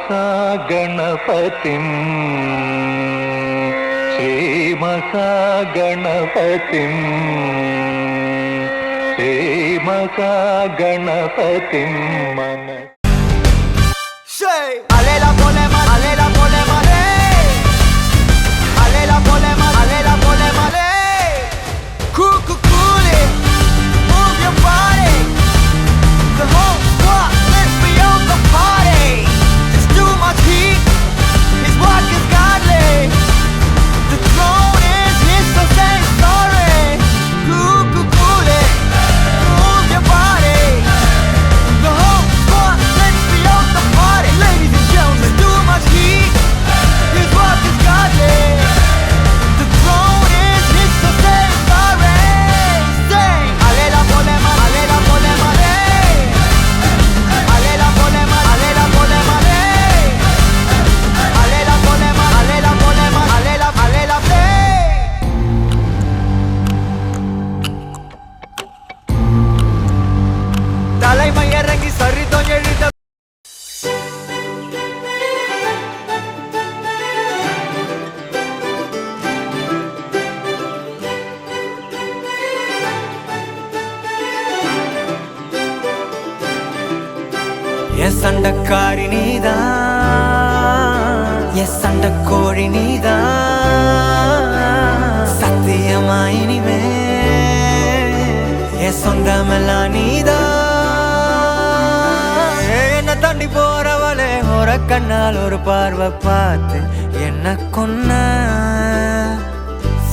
श्रीमहागणपतिं श्रीमहागणपतिं श्रीमहागणपतिं मन Alela polema, alela polema, alela polema, alela polema, cool, cool it, move your body. The whole squad, let's be on the party. Just too much heat, his work is godly. The throne is his, so say sorry. Cool it, move your body. The whole squad, let's be on the party. Ladies and gentlemen, too much heat, his work is godly. The throne is his, so say sorry. Say, alela polema, alela polema, alela polema, alela polema, alela polema, alela polema, alela play. தலைமை இறங்கி சரிதம் எழுத S அண்டக்காரி நீதான், S அண்டக்கோழி நீதான், சத்தியமா இனிமே என் சொந்தமெல்லாம் நீதான். என்ன தாண்டி போறவளே ஒரு கண்ணால் ஒரு பார்வை பார்த்து என்ன கொன்ன,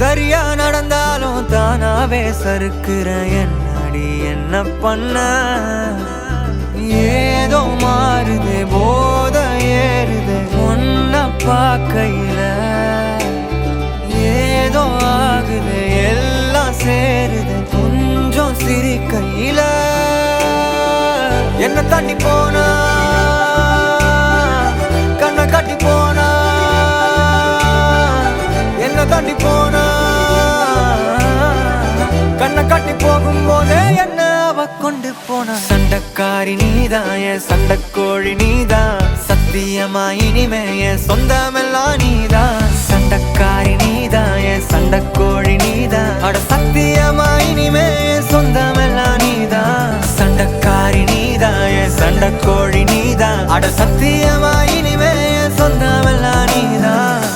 சரியா நடந்தாலும் தானாவே சறுக்குற என்னடி என்ன பண்ண. ஏதோ மாறுது போத ஏறுது ஒன்ன பார்க்கையில, ஏதோ ஆகுது எல்லாம் சேருது கொஞ்சம் சிரிக்கையில. என்ன தண்ணி போனா கண்ணை கட்டி போனா, என்ன தண்ணி போனா கண்ணை கட்டி போகும்போதே என்ன கொண்டு போன. சண்டக்காரி நீதான், என் சண்டக்கோழி நீதான், சத்தியமா இனிமே என் சொந்தமெல்லாம் நீதான். சண்டக்காரி நீதான், என் சண்டக்கோழி நீதான், அட சத்தியமா இனிமே என் சொந்தமெல்லாம் நீதான். சண்டக்காரி நீதான், என் சண்டக்கோழி நீதான், அட சத்தியமா இனிமே என் சொந்தமெல்லாம் நீதான்.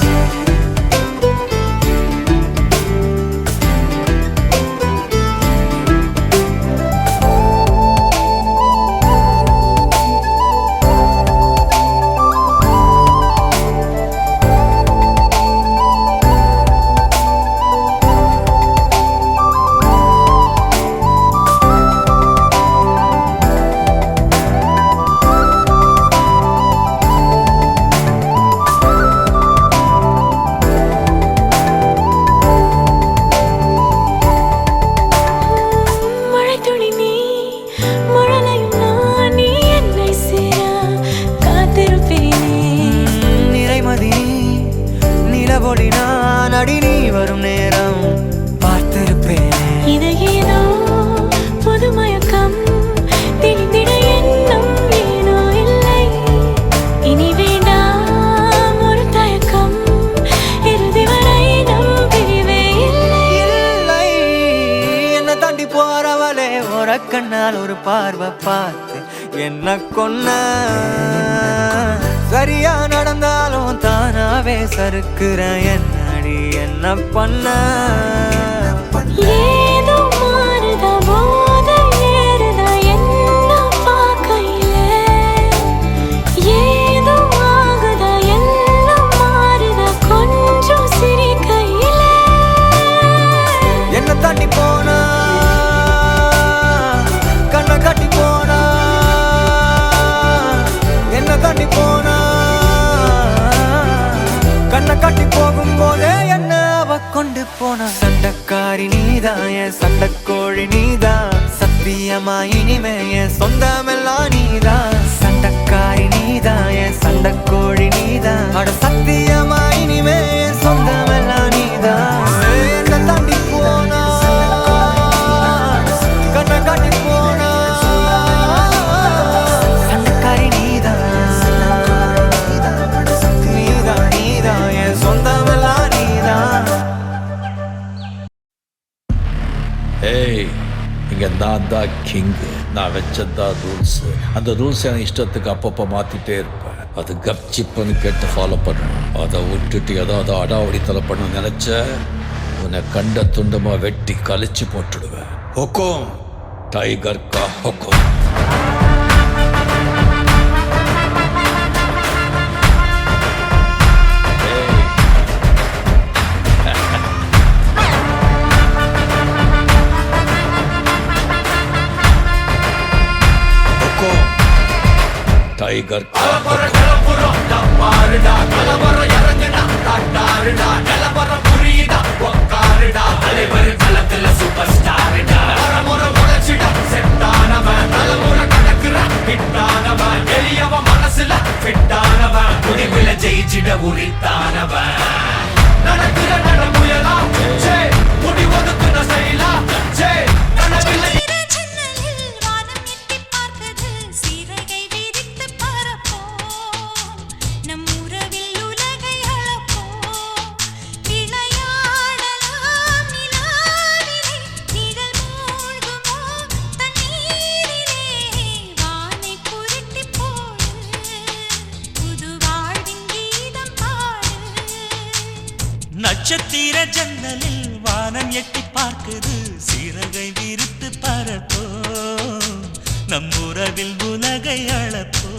நான் அடி நீ வரும் நேரம் பார்த்திருப்பேன். இது ஏதோ புது மயக்கம், திணிந்திட எண்ணம் ஏனோ இல்லை. இனி வேண்டாம் ஒரு தயக்கம், இறுதி வரை நம் பிரிவே இல்லை. இல்லை என்ன தாண்டி போறவளே ஒரு கண்ணால் ஒரு பார்வை பார்த்து என்ன கொன்ன, சரியா நடந்தாலும் தானாவே சறுக்குற என்னடி என்ன பண்ண. ஏதோ மாறுதா போத ஏறுதா என்ன பார்க்கையில, ஏதோ ஆகுதா எல்லாம் மாறுதா கொஞ்சம் சிரிக்கையில. என்ன தாண்டி போனா கண்ணை கட்டி போனா, என்ன தாண்டி போனா கண்ணை கட்டி போகும்போதே என்ன அவ கொண்டு போன. சண்டக்காரி நீதான், என் சண்டக்கோழி நீதான், சத்தியமா இனிமே என் சொந்தமெல்லாம் நீதான். சண்டக்காரி நீதான், என் சண்டக்கோழி நீதான், அட சத்தியமா இனிமே என் சொந்தமெல்லாம் நீதான். என்ன தாண்டி போனா கண்ணை கட்டி போனா, சண்டக்காரி நீதான். தான் கிங்கு, நான் வச்சதான் ரூல்ஸ். அந்த ரூல்ஸ் எனக்கு இஷ்டத்துக்கு அப்பப்போ மாத்திட்டே இருப்பேன். அது கப்சிப்புன்னு கேட்டு ஃபாலோ பண்ணுவேன். அதை விட்டுட்டு ஏதாவது அடாவடித்தலை பண்ண நினைச்ச உன்னை கண்ட துண்டமா வெட்டி கழிச்சு போட்டுடுவேன். ஹொக்கோம், டைகர் கா ஹொக்கோம். டைகர் மனசுல ஜெயிச்சிட உரித்தானவன் நடக்கிற நடமுயலா முடி ஒதுக்குன செயலா நட்சத்திர ஜன்னலில் வானம் எட்டி பார்க்குது, சிறகை விரித்து பறப்போ நம் உறவில் உலகை அளப்போ.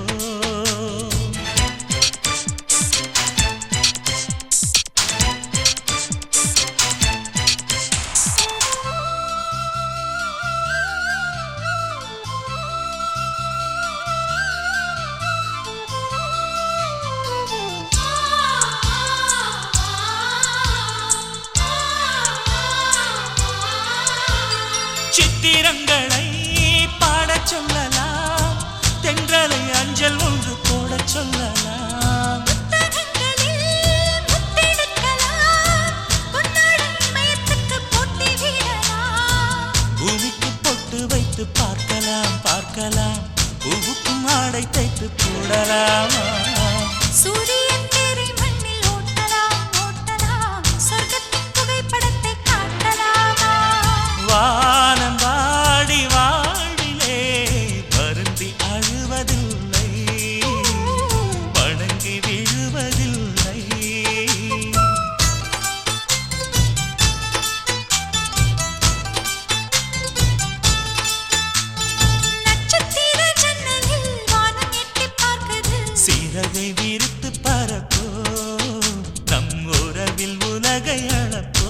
சித்திரங்களை பாடச் சொல்லலாம், தென்றலை அஞ்சல் ஒன்று போடச் சொல்லலாம். பூமிக்கு பொட்டு வைத்து பார்க்கலாம் பார்க்கலாம், பூவுக்கும் ஆடை தைத்து போடலாமா. சூரியன் தேரை மண்ணில் ஓட்டலாம் ஓட்டலாம், சொர்க்கத்தின் புகைப்படத்தை காட்டலாமா. வானம் வாடி வாழ்விலே வருந்தி அழுவதில்லை, வணங்கி விழுவதில்லை. நட்சத்திர ஜன்னலில் வானம் எட்டி பார்க்குது, சிறகை விரித்து பறப்போ நம் உறவில் உலகை அளப்போ.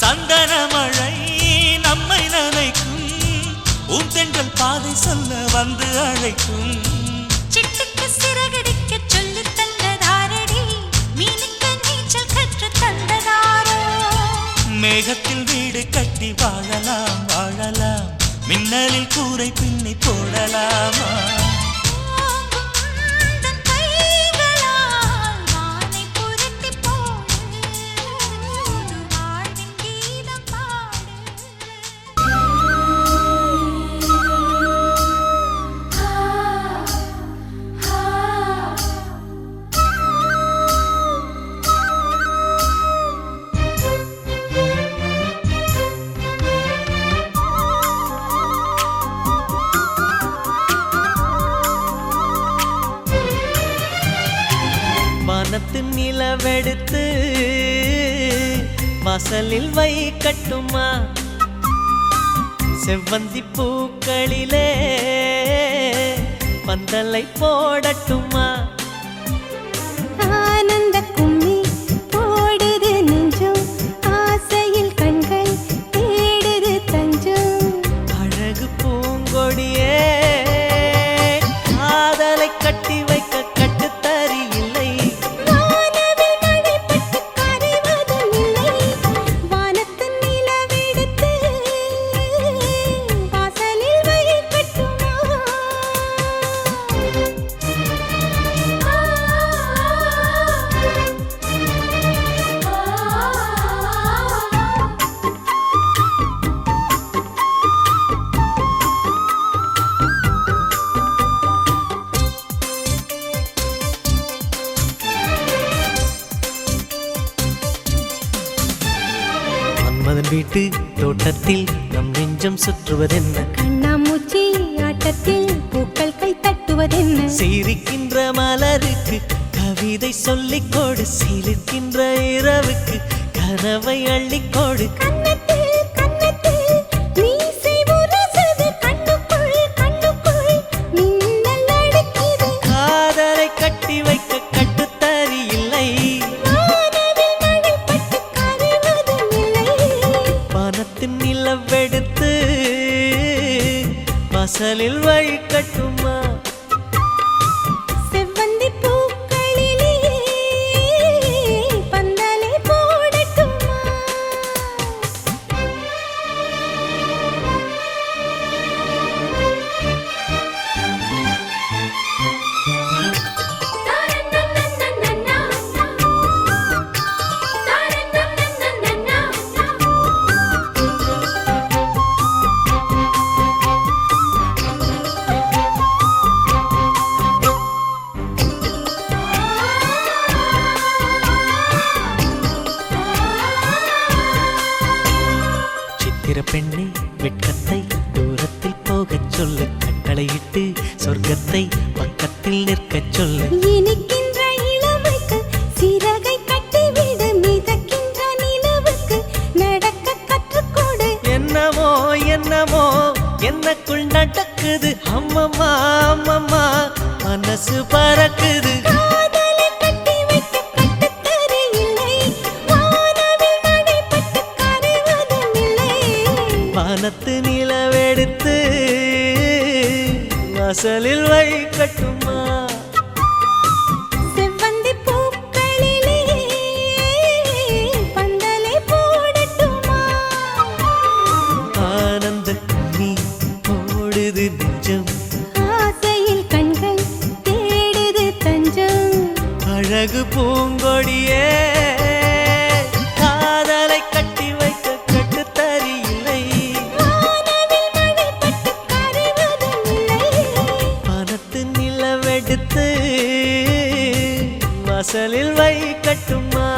சந்தனமழை நம்மை நனைக்கும், பூந்தென்றல் பாதை சொல்ல வந்து அழைக்கும். சிட்டுக்கு சிறகடிக்க சொல்லி தந்ததாரடி, மீனுக்கு நீச்சல் கற்று தந்ததாரோ. மேகத்தில் வீடு கட்டி வாழலாம் வாழலாம், மின்னலில் கூரை பின்னி போடலாமா. வானத்து நிலவெடுத்து வாசலில் வைக்கட்டுமா, செவ்வந்தி பூக்களிலே பந்தலை போடட்டுமா. ஆனந்த கும்மி போடுது நெஞ்சம், ஆசையில் கண்கள் தேடுது தஞ்சம். அழகு பூங்க நம் வீட்டு தோட்டத்தில் நம் நெஞ்சம் சுற்றுவதென்ன கண்ணாமூச்சி ஆட்டத்தில் பூக்கள் கை தட்டுவதென்ன சிரிக்கின்ற மலருக்கு கவிதை சொல்லிக் கொடு சிலிர்க்கின்ற இரவுக்கு கனவை அள்ளிக்கொடு கண்ணத்தில் கண்ணத்தில் மீசை உரசுது கண்ணுக்குள் கண்ணுக்குள் மின்னல் அடிக்குது காதலை கட்டி வைக்க கட்டுத்தறி இல்லை வானவில் மழைப்பட்டு கரைவதும் இல்லை வானத்தின் நிலவெடுத்து வாசலில் வழி கட்டுமா செவ்வந்தி பூக்களிலே பந்தலை போடட்டுமா சித்திர பெண்ணே வெட்கத்தை தூரத்தில் போகச் சொல்லு கட்டளையிட்டு சொர்க்கத்தை பக்கத்தில் நிற்கச் சொல்லு இனிக்கின்ற இளமைக்கு சிறகை கட்டிவிடு மிதக்கின்ற நிலவுக்கு நடக்க கற்றுக்கொடு என்னமோ என்னமோ என்னக்குள் நடக்குது அம்மம்மா அம்மம்மா மனசு பறக்குது காதலை கட்டி வைக்க கட்டுத்தறி இல்லை வானவில் மழைப்பட்டு கரைவதும் இல்லை வானத்து நிலவெடுத்து வாசலில் வழி கட்டுமா செவ்வந்தி பூக்களிலே பந்தலை போடட்டுமா ஆனந்த நீ ஓடுது நெஞ்சம் ஆசையில் கண்கள் தேடுது தஞ்சம் அழகு பூங்கொடியே காதலை கட்டி வைக்க கட்டுத்தறி இல்லை வானவில் மழைப்பட்டு கரைவதும் இல்லை வானத்து நிலவெடுத்து வாசலில் வை கட்டுமா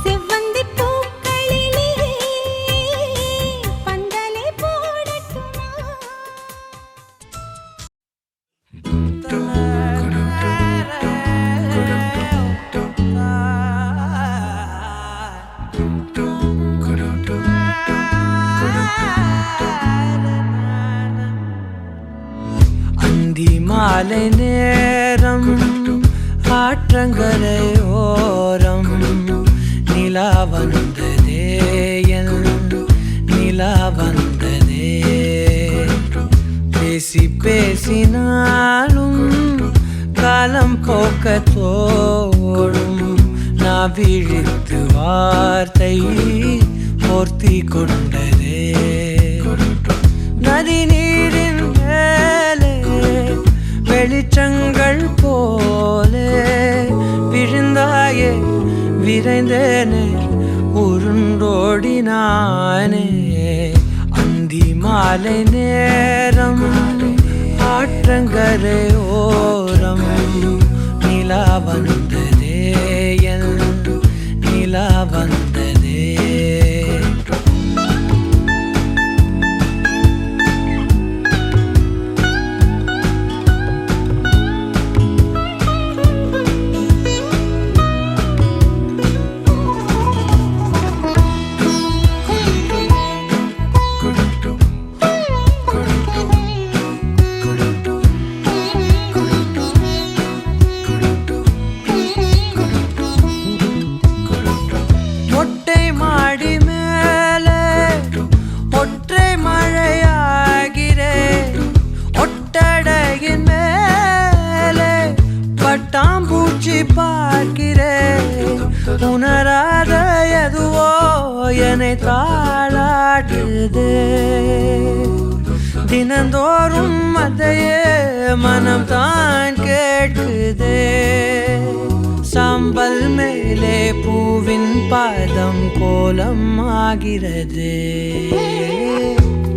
செவ்வந்தி பூக்களிலே பந்தலை போடட்டுமா அந்தி மாலை நேரம் ஆற்றங்கரை ஓரம் நிலா வந்ததே என் நிலா வந்ததே பேசி பேசினாலும் காலம் போக்க தோடும் நான் விழித்து வார்த்தை போர்த்தி கொண்டதே நதி நீரின் மேலே வெளிச்சங்கள் போலே விழுந்தாயே விரைந்தேனே உருண்டோடினானே அந்தி மாலை நேரம் ஆற்றங்கரை ஓரம் நிலா வந்ததே என் நிலா வந்ததே மொட்டை மாடி மேலே ஒற்றை மழையாகிறே ஒட்டடையின் மேலே பட்டாம்பூச்சி பார்க்கிறே உணராத எதுவோ என்னை தாளாட்டுதே தினந்தோறும் அதையே மனம் தான் கேட்குதே சாம்பல் மேலே பூவின் பாதம் கோலம் ஆகிறது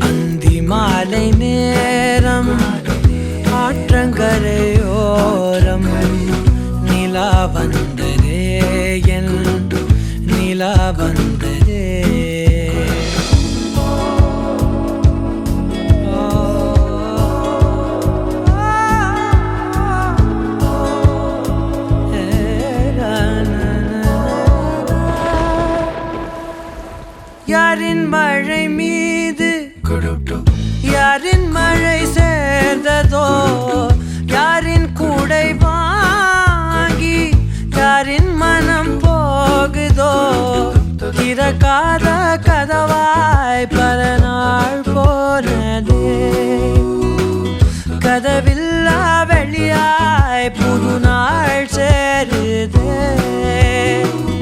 அந்தி மாலை நேரம் ஆற்றங்கரையோரம் நிலா வந்ததே என் நிலா வந்ததே திறக்காத கதவாய் பல நாள் போனதே கதவில்லா வெளியாய் புது நாள் சேருதே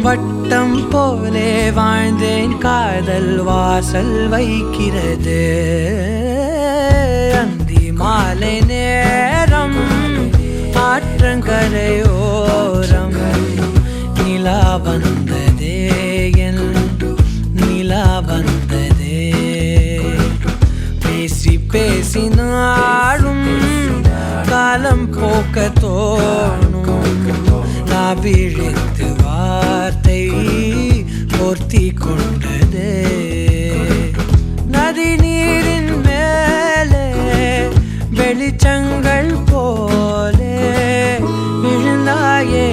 வட்டம் போலே வாழ்ந்தேன் காதல் வாசல் வைக்கிறது அந்தி மாலை நேரம் ஆற்றங்கரையோரம் நிலா வந்ததே என் நிலா வந்ததே பேசி பேசி நாடும் காலம் போக்க தோணும் நான் விழித்து வார்த்தை போர்த்தி கொண்டதே நதி நீரின் மேலே வெளிச்சங்கள் போலே விழுந்தாயே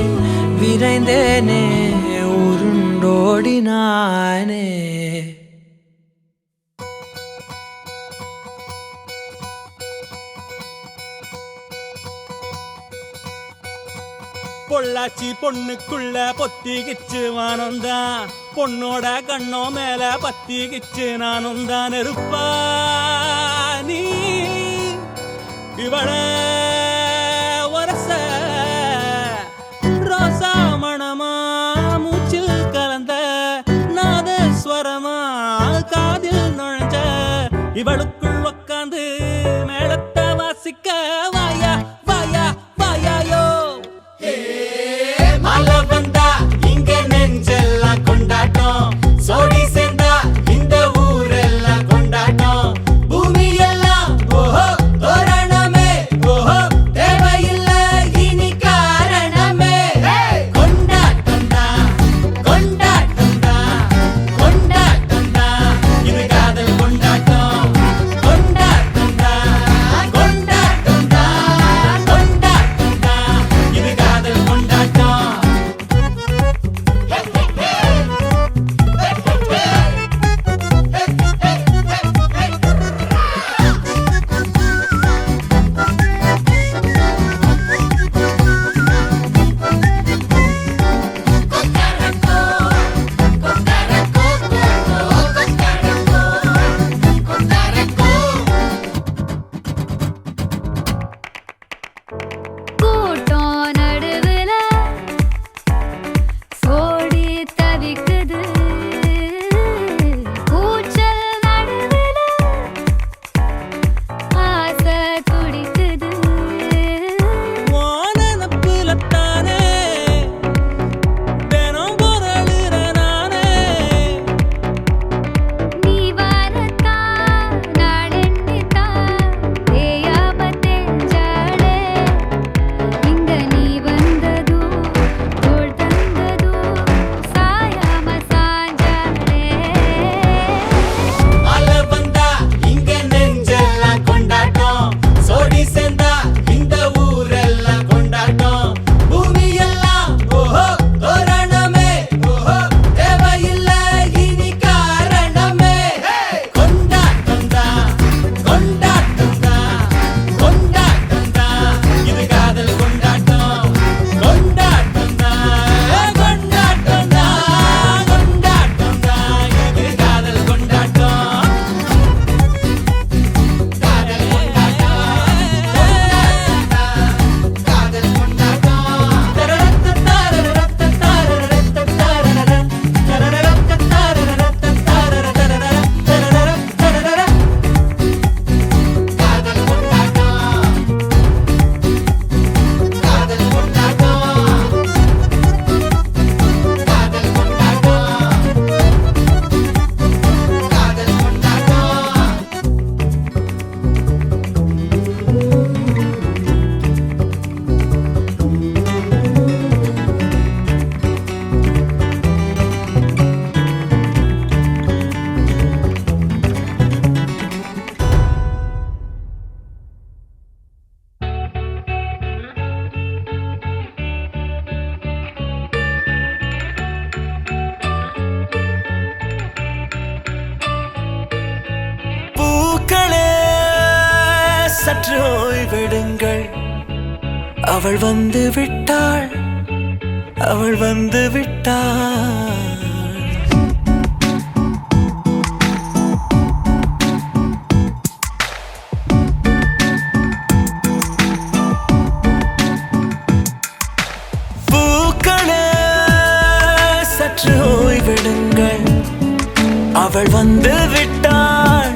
விரைந்தேனே உருண்டோடினானே பொள்ளாச்சி பொண்ணுக்குள்ள பொத்திக்கிச்சு வானந்தான் பொண்ணோட கண்ணோ மேல பத்திக்கிச்சு நானும் தான் இருப்பா நீ இவள வரச ரோசா மணமா மூச்சில் கலந்த நாதஸ்வரமா காதில் நுழைஞ்ச இவளுக்குள் உக்காந்து மேளத்தை வாசிக்க வாயா வாயா வாயாயோ மழை வந்தா இங்க நெஞ்செல்லாம் கொண்டாட்டம் சோடி சேர்ந்தா இந்த ஊரெல்லாம் கொண்டாட்டம் பூமி எல்லாம் ஓஹோ தோரணமே ஓஹோ தேவையில்லை இனி காரணமே கொண்டாட்டம் தான் கொண்டாட்டம் தான் கொண்டாட்டம் தான் இது காதல் கொண்டாட்டம் கொண்டாட்டம் தான் கொண்டாட்டம் தான் கொண்டாட்டம் தான் இது காதல் கொண்டாட்டம் கூட்டம் நடுவுல சோடி தவிக்குது கூச்சல் நடுவுல ஆசை துடிக்குது வானப்புலத்தானே தினம் பொருளுற நானே நீ வரத்தான் நாளெண்ணித்தான் தேயாம தெஞ்சாளே இங்க நீ வந்ததோ தோள் தந்ததோ சாயாம சாஞ்சாளே மழை வந்தா இங்க நெஞ்செல்லாம் கொண்டாட்டம் சோடி சேர்ந்தா இந்த ஊரெல்லாம் கொண்டாட்டம் பூமி எல்லாம் ஓஹோ தோரணமே ஓஹோ தேவையில்லை இனி காரணமே கொண்டாட்டம் தான் கொண்டாட்டம் தான் கொண்டாட்டம் தான் இது காதல் கொண்டாட்டம் கொண்டாட்டம் தான் கொண்டாட்டம் தான் கொண்டாட்டம் தான் இது காதல் கொண்டாட்டம் காதல் பூக்களே சற்று ஓய்வெடுங்கள் அவள் வந்து விட்டாள் அவள் வந்து விட்டாள் சற்று ஓய்வெடுங்கள் அவள் வந்து விட்டாள்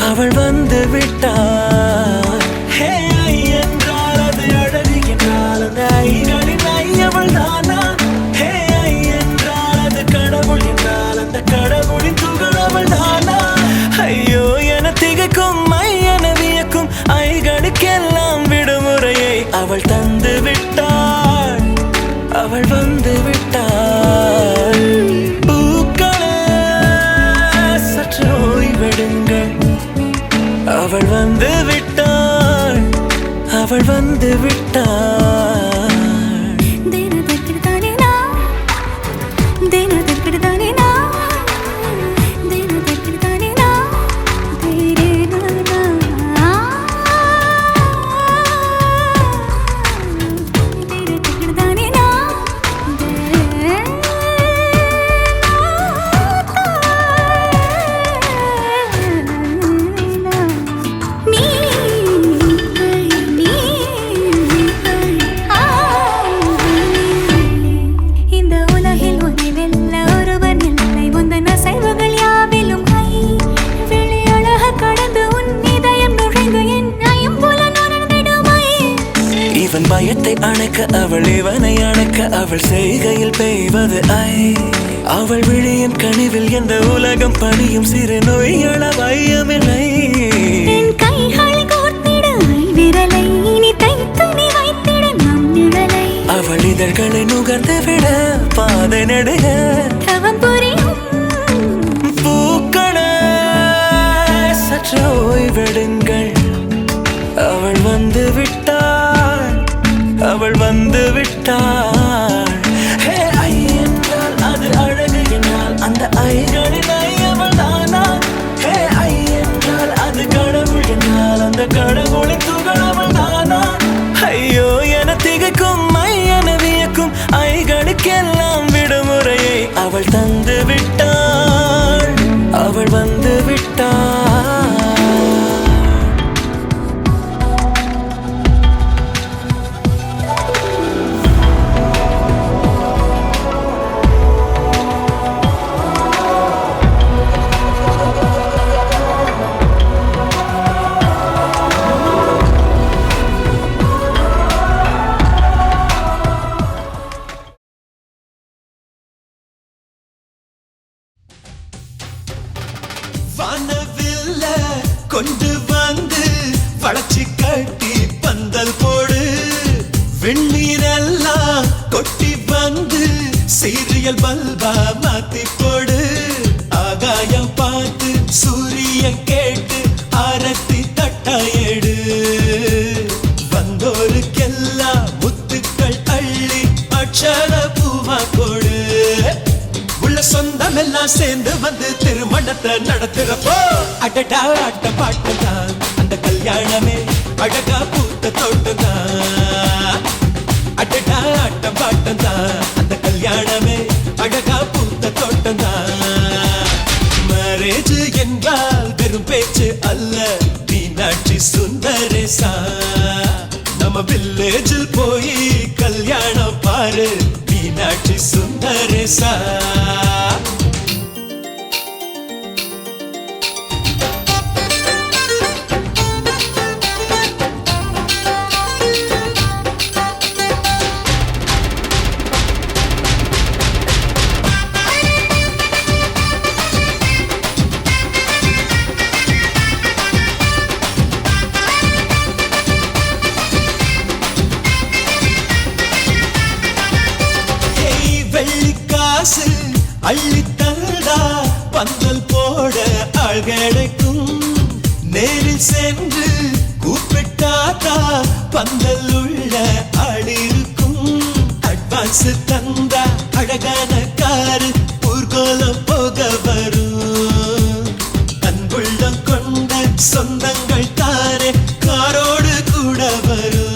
அவள் வந்து விட்டாள் ஹே ஐ என்றால் அது அழகு என்றால் அந்த ஐகளின் ஐ அவள் தானா ஹே ஐ என்றால் அது கடவுள் என்றால் அந்த கடவுளின் துகள் அவள் தானா ஐயோ என திகைக்கும் ஐ என வியக்கும் ஐகளுக்கெல்லாம் விடுமுறையை அவள் தந்து விட்டாள் அவள் வந்து விட்டாள் பூக்களே சற்று ஓய்வெடுங்கள் அவள் வந்து விட்டாள் அவள் வந்து விட்டாள் பயத்தை அணைக்க அவள் இவனை அணைக்க அவள் செய்கையில் பெய்வது ஐ அவள் விழியின் கனிவில் எந்த உலகம் பணியும் சிறு நோய்கள வையமில்லை என் கைகளை கோர்த்திட விரலை இனி தைத்து நீ வைத்திட நம் நிழலை அவள் இதழ்களை நுகர்ந்து விட பாதை நடுக தவம் புரியும் பூக்களே சற்று ஓய்வெடுங்கள் அவள் வந்து விட்டாள் அவள் வந்து விட்டாள் ஹே ஐ என்றால் அது அழகு என்றால் அந்த ஐகளின் ஐ அவள் தானா ஹே ஐ என்றால் அது கடவுள் என்றால் அந்த கடவுளின் துகள் அவள் தானா ஐயோ என திகைக்கும் ஐ என வியக்கும் ஐகளுக்கெல்லாம் விடுமுறையை அவள் தந்து விட்டாள் அவள் வந்து விட்டாள் வானவில்ல கொண்டு வந்து வளர்ச்சி கட்டி பந்தல் போடு வெண்ணீரெல்லாம் கொட்டி வந்து சீரியல் பல்பா மாத்தி போடு ஆகாயம் பார்த்து சூரியன் கேட்டு ஆரத்தி தட்டாயேடு வந்தோருக்கெல்லாம் முத்துக்கள் அள்ளி அட்சர பூவா கொடு சொந்தம் எல்லாம் சேர்ந்து வந்து திருமணத்தை நடத்துறப்போ அடடா ஆட்ட பாட்டுதான் அந்த கல்யாணமே அழகா பூத்த தோட்டம்தான் அடடா ஆட்ட பாட்டுதான் அந்த கல்யாணமே அழகா பூத்த தோட்டம்தான் மேரேஜ் என்றால் வெறும் பேச்சு அல்ல மீனாட்சி சுந்தரேசா நம்ம வில்லேஜில் போய் கல்யாணம் பாரு மீனாட்சி சுந்தரேசா அள்ளி தந்தா பந்தல் போட ஆள் கிடைக்கும் நேரில் சென்று கூப்பிட்டாதா பந்தல் உள்ள ஆள் இருக்கும் அட்வான்ஸ் தந்தா அழகான காரு ஊர்கோலம் போக வரும் அன்புள்ளம் கொண்ட சொந்தங்கள் தானே காரோடு கூட வரும்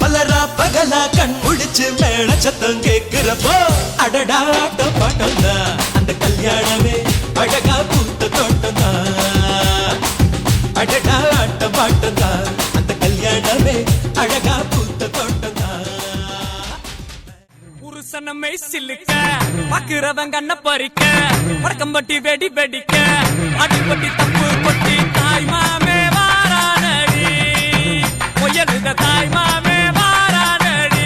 பலரா பகலா கண் முடிச்சு மேல சத்தம் கேட்கிறப்போ அடடா ஆட்ட பாட்டம் தான் அந்த கல்யாணமே அழகா பூத்த தோட்டம் தான் அடடா ஆட்ட பாட்டம் தான் அந்த கல்யாணமே அழகா பூத்த தோட்டம் தான் ஒரு பூசணமே சில்லுக்க பாக்குறவன் கண்ண பறிக்க வடக்கம்பட்டி வெடி வெடிக்க அடிப்பட்டி தப்பு கொட்டி தாய் மாமே வாரானடி முயலுத தாய் மாமே வாரானடி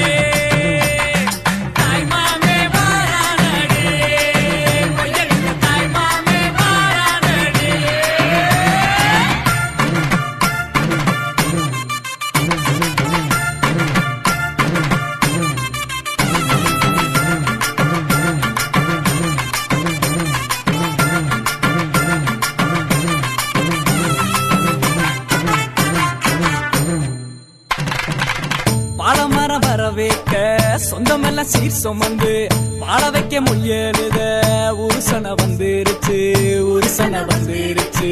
தாய் மாமே வாரானடி முயலுத தாய் மாமே வாரானடி பாலமரம் வர வைக்க சொந்தமெல்லாம் சீர் சுமந்து வாழ வைக்க முயலுத உருசனை வந்துருச்சு உருசனை வந்துருச்சு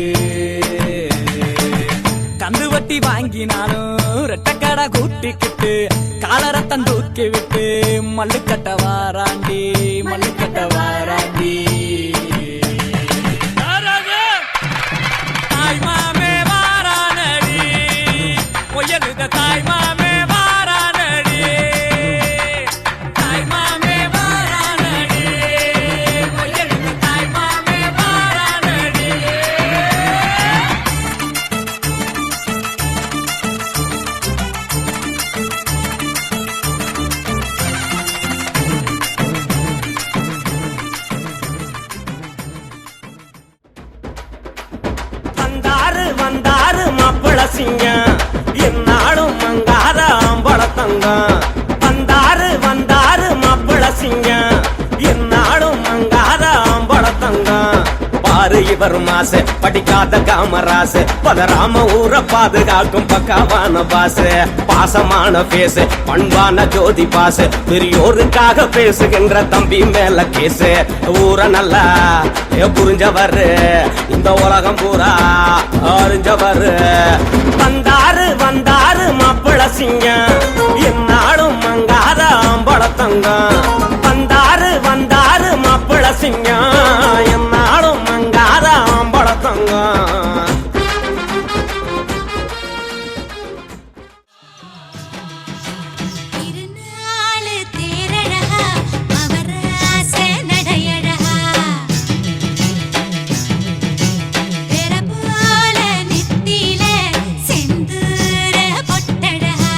கந்து வட்டி வாங்கினாலும் ரெட்டக்கடை கூட்டிக்கிட்டு காலரத்தம் தூக்கி விட்டு மல்லுக்கட்ட வாராண்டி மல்லுக்கட்ட வாராண்டி தாய் மாமே வாரானடி முயலுத தாய் மாமே வாரானடி தாய் மாமே வாரானடி முயலுத தாய் மாமே வாரானடி வந்தாரு வந்தாரு மாப்பிள சிங்கம் என்னாலும் மங்கார ஆம்பள தங்கம் வந்தாரு வந்தாரு மாப்பிள சிங்கம் என்னாலும் மங்கார ஆம்பள தங்கம் பாரு இவர் மாசு படிக்காத காமராசு பதராம ஊரை பாதுகாக்கும் பக்காவான பாசு பாசமான பேசு பண்பான ஜோதி பாசு பெரியோருக்காக பேசுகின்ற தம்பி மேல கேசு ஊரை நல்லா புரிஞ்சவரு இந்த உலகம் பூரா அறிஞ்சவரு வந்தாரு வந்தாரு மாப்பிள சிங்கம் என்னாலும் மங்காத ஆம்பள தங்கம் வந்தாரு வந்தாரு மாப்பிள சிங்கம் என்னாலும் மங்காத ஆம்பள தங்கம் திருநாளு தேரழகா அவர் ஆசை நடையழகா வேற போல நெத்தியில செந்தூர பொட்டழகா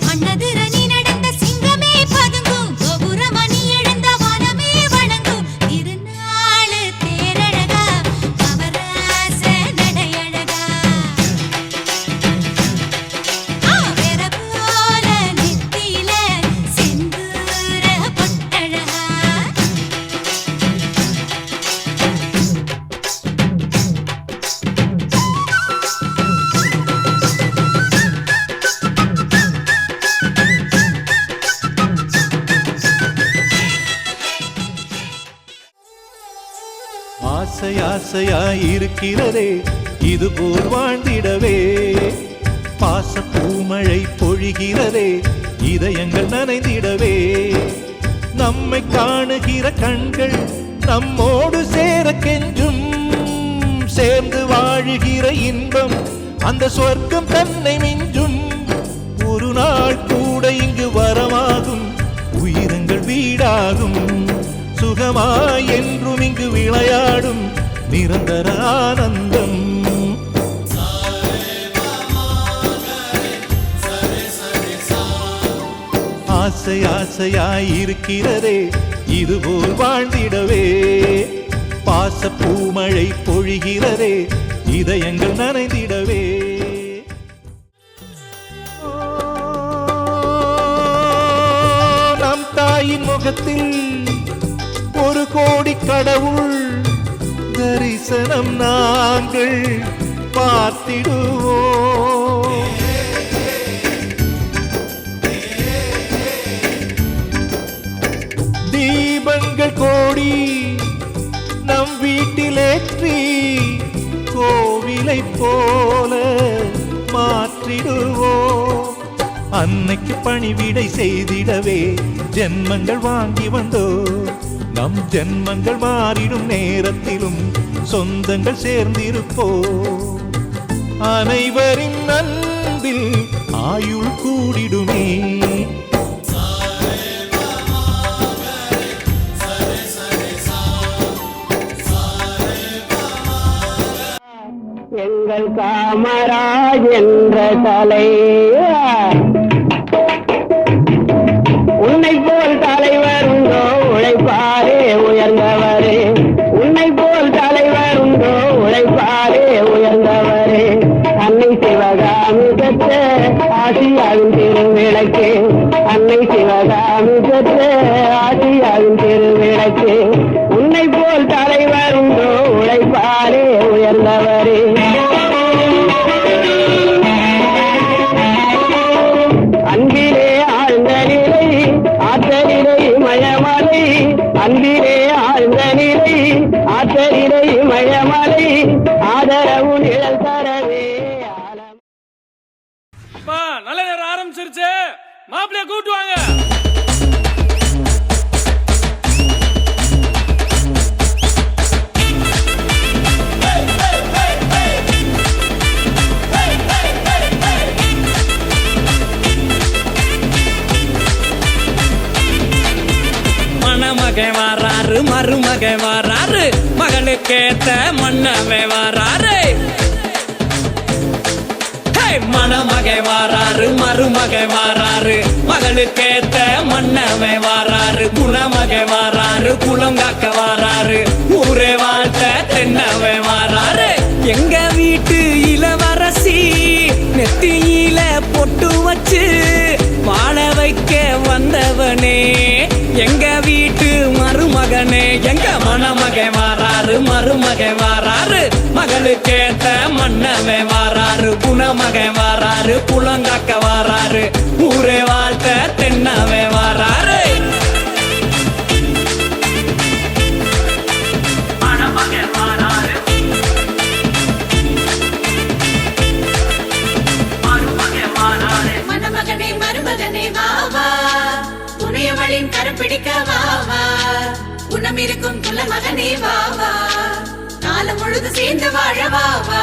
மன்னதுரணி நடந்த சிங்கமே பதுங்கும் கோபுரமணி எழுந்த வனமே வணங்கும் திருநாளு தேரழகா அவர் ஆசை நடையழகா வேற போல நெத்தியில செந்தூர பொட்டழகா ஆசை ஆசையாயிருக்கிறதே இது போல் வாழ்ந்திடவே பாச பூமழை பொழிகிறதே இதயங்கள் நனைந்திடவே நம்மை காணுகிற கண்கள் நம்மோடு சேர கெஞ்சும் சேர்ந்து வாழுகிற இன்பம் அந்த சொர்க்கம் தன்னை மிஞ்சும் ஒரு நாள் கூட இங்கு வரமாகும் உயிரங்கள் வீடாகும் சுகமாய் என்றும் இங்கு விளையாடும் நிரந்தர ஆனந்தம் ஆசை ஆசையாயிருக்கிறதே இதுபோல் வாழ்ந்திடவே பாச பூமழை பொழிகிறதே இதயங்கள் நனைந்திடவே நம் தாயின் முகத்தில் ஒரு கோடி கடவுள் தரிசனம் நாங்கள் பார்த்திடுவோம் தீபங்கள் கோடி நம் வீட்டிலேற்றி கோவிலை போல மாற்றிடுவோம் அன்னைக்கு பணிவிடை செய்திடவே ஜென்மங்கள் வாங்கி வந்தோ நம் ஜென்மங்கள் மாறிடும் நேரத்திலும் சொந்தங்கள் சேர்ந்திருப்போ அனைவரின் அன்பில் ஆயுள் கூடிடுமே காமராஜ் என்ற தலை. உன்னை போல் தலைவர் உண்டோ உழைப்பாரே உயர்ந்தவரே. உன்னை போல் தலைவர் உண்டோ உழைப்பாரே உயர்ந்தவரே. அன்னை சிவகாமி பெற்ற ஆசியாவின் திருவிளக்கே. அன்னை சிவகாமி பெற்ற ஆசியாவின் திருவிளக்கே. உன்னை போல் தலைவர் உண்டோ உழைப்பாரே உயர்ந்தவரே. அன்பிலே ஆழ்ந்த நிலை ஆற்றலிலை மயமலை. அன்பிலே ஆழ்ந்த நிலை ஆற்றலிலை மயமலை. ஆதரவு நிழல் தரவே நல்ல நேரம் ஆரம்பிச்சிருச்சு. மாப்பிள்ளைய கூட்டுவாங்க. மணமகை வாராரு மருமகை வாராரு. மகளுக்கேத்த மன்னவே வாராரு. மணமகை வாராரு மருமகை வாராரு. மகளுக்கேத்த மன்னவை வாராரு. குணமகை வாராரு குளங்காக்க வாராரு. ஊரே வாழ்த்த தென்னவை வாராரு. எங்க வீட்டு இளவரசி நெத்தியில பொட்டு வச்சு வாழ வைக்க வந்தவனே. எங்க வீட்டு மருமகனே. எங்க மணமகை வாராரு மருமகை வாராரு. மகளுக்கேத்த மன்னவை வாராரு. குணமகை வாராரு குளங்காக்க வாராரு. ஊரே வாழ்த்த தென்னவை வாராரு. மணமகை வாராரு மருமகை வாராரு. மணமகனே மருமகனே வாவா. துணையவளின் கரப்பிடிக்க வாவா. குணம் இருக்கும் குலமகனே வாவா. காலம் முழுது சேர்ந்து வாழ வாவா.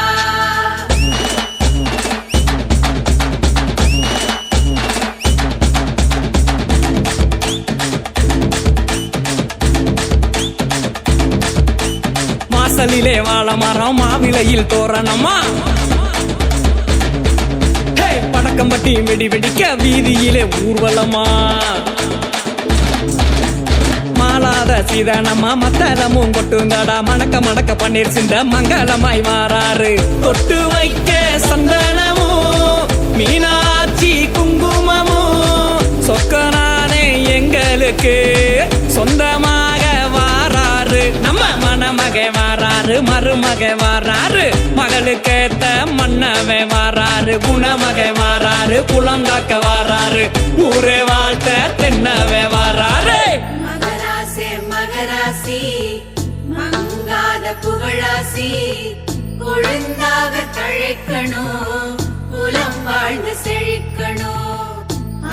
வாசலிலே வாழ மரம் மாவிலையில் தோரணமா. படக்கம் பட்டி வெடி வெடிக்க வீதியிலே ஊர்வலமா. மாலாத சீதனமா மத்தளமும் கொட்டுங்கடா. மணக்க மணக்க பன்னீர் சிந்த மங்களமாய் வாராரு. தொட்டு வைக்க சந்தனமும் மீனாட்சி குங்குமமும் சொக்கனானே எங்களுக்கு சொந்தமாக வாராரு. நம்ம மணமகை வாராரு மருமகை வாராரு. மகளுக்கேத்த மன்னவை வாராரு. குணமகை வாராரு குளங்காக்க வாராரு. ஊரே வாழ்த்த தென்னவை வாராரு. மகராசே மகராசி மங்காத புகழாசி. கொழுந்தாக தழைக்கணும் குலம் வாழ்ந்து செழிக்கணும்.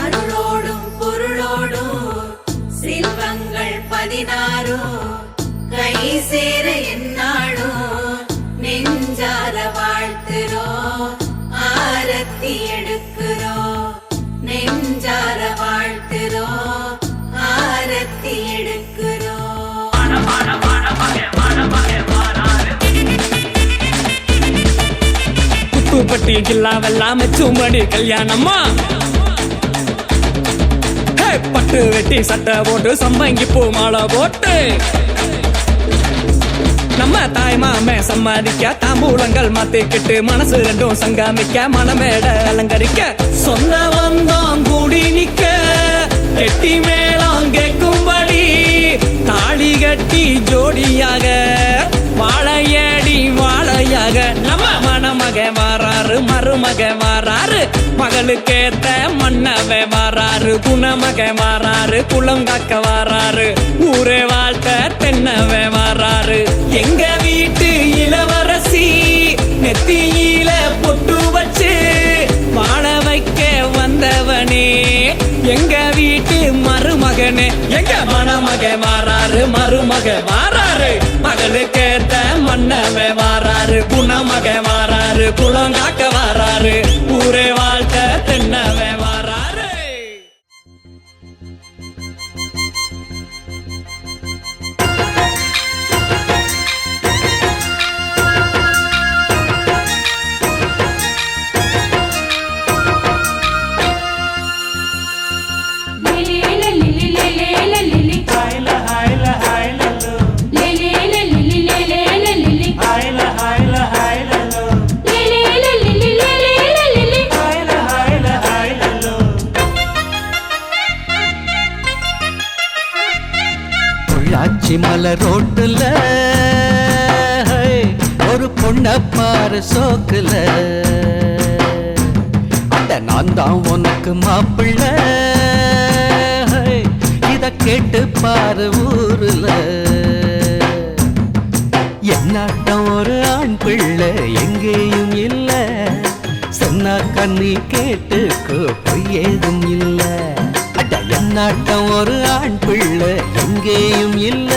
அருளோடும் பொருளோடும் செல்வங்கள் 16 கை சேர என்னாடும். நெஞ்சார வாழ்த்துறோம் ஆரத்தி எடுக்கிறோம். நெஞ்சார வாழ்த்துறோம் ஆரத்தி எடுக்கிறோம். குத்துப்பட்டி கில்லாவெல்லாம் மெச்சும்படி கல்யாணமா. பட்டு வெட்டி சட்டை போட்டு சம்பங்கி பூ மாலை போட்டு நம்ம தாய் மாமே சம்பாதிக்க தாம்பூலங்கள் மாத்திக்கிட்டு மனசு ரெண்டும் சங்காமிக்க மனமேட அலங்கரிக்க சொந்த வந்தோம் கூடி நிக்க கெட்டி மேளம் கேட்கும்படி தாலி கட்டி ஜோடியாக வாழையடி வாழையாக நம்ம மணமகை வாராரு மருமகை வாராரு. மகளுக்கேத்த மன்னவை வாராரு. குணமகை வாராரு குளங்காக்க வாராரு. ஊரே வாழ்த்த தென்னவை வாராரு. எங்க வீட்டு இளவரசி நெத்தியில பொட்டு வச்சு வாழ வைக்க வந்தவனே. எங்க வீட்டு மருமகனே. எங்க மணமகை வாராரு மருமகை வாராரு. மகளுக்கேத்த மன்னவை வாராரு. குணமகை வாராரு குளங்காக்க வாராரு. ஊரே வாழ்த்த தென்னவை வாராரு. பொள்ளாச்சி மலை ரோட்டுல ஒரு பொண்ண பாரு சோக்குல அட நான் தான் உனக்கு மாப்பிள்ள இத கேட்டு பாரு ஊருல என்னாட்டம் ஒரு ஆண் பிள்ளை எங்கேயும் இல்ல சொன்னா கண்ணி கேட்டுக்கோ பொய் ஏதும் இல்ல அட என்னாட்டம் ஒரு ஆண் பிள்ளை எங்கேயும் இல்ல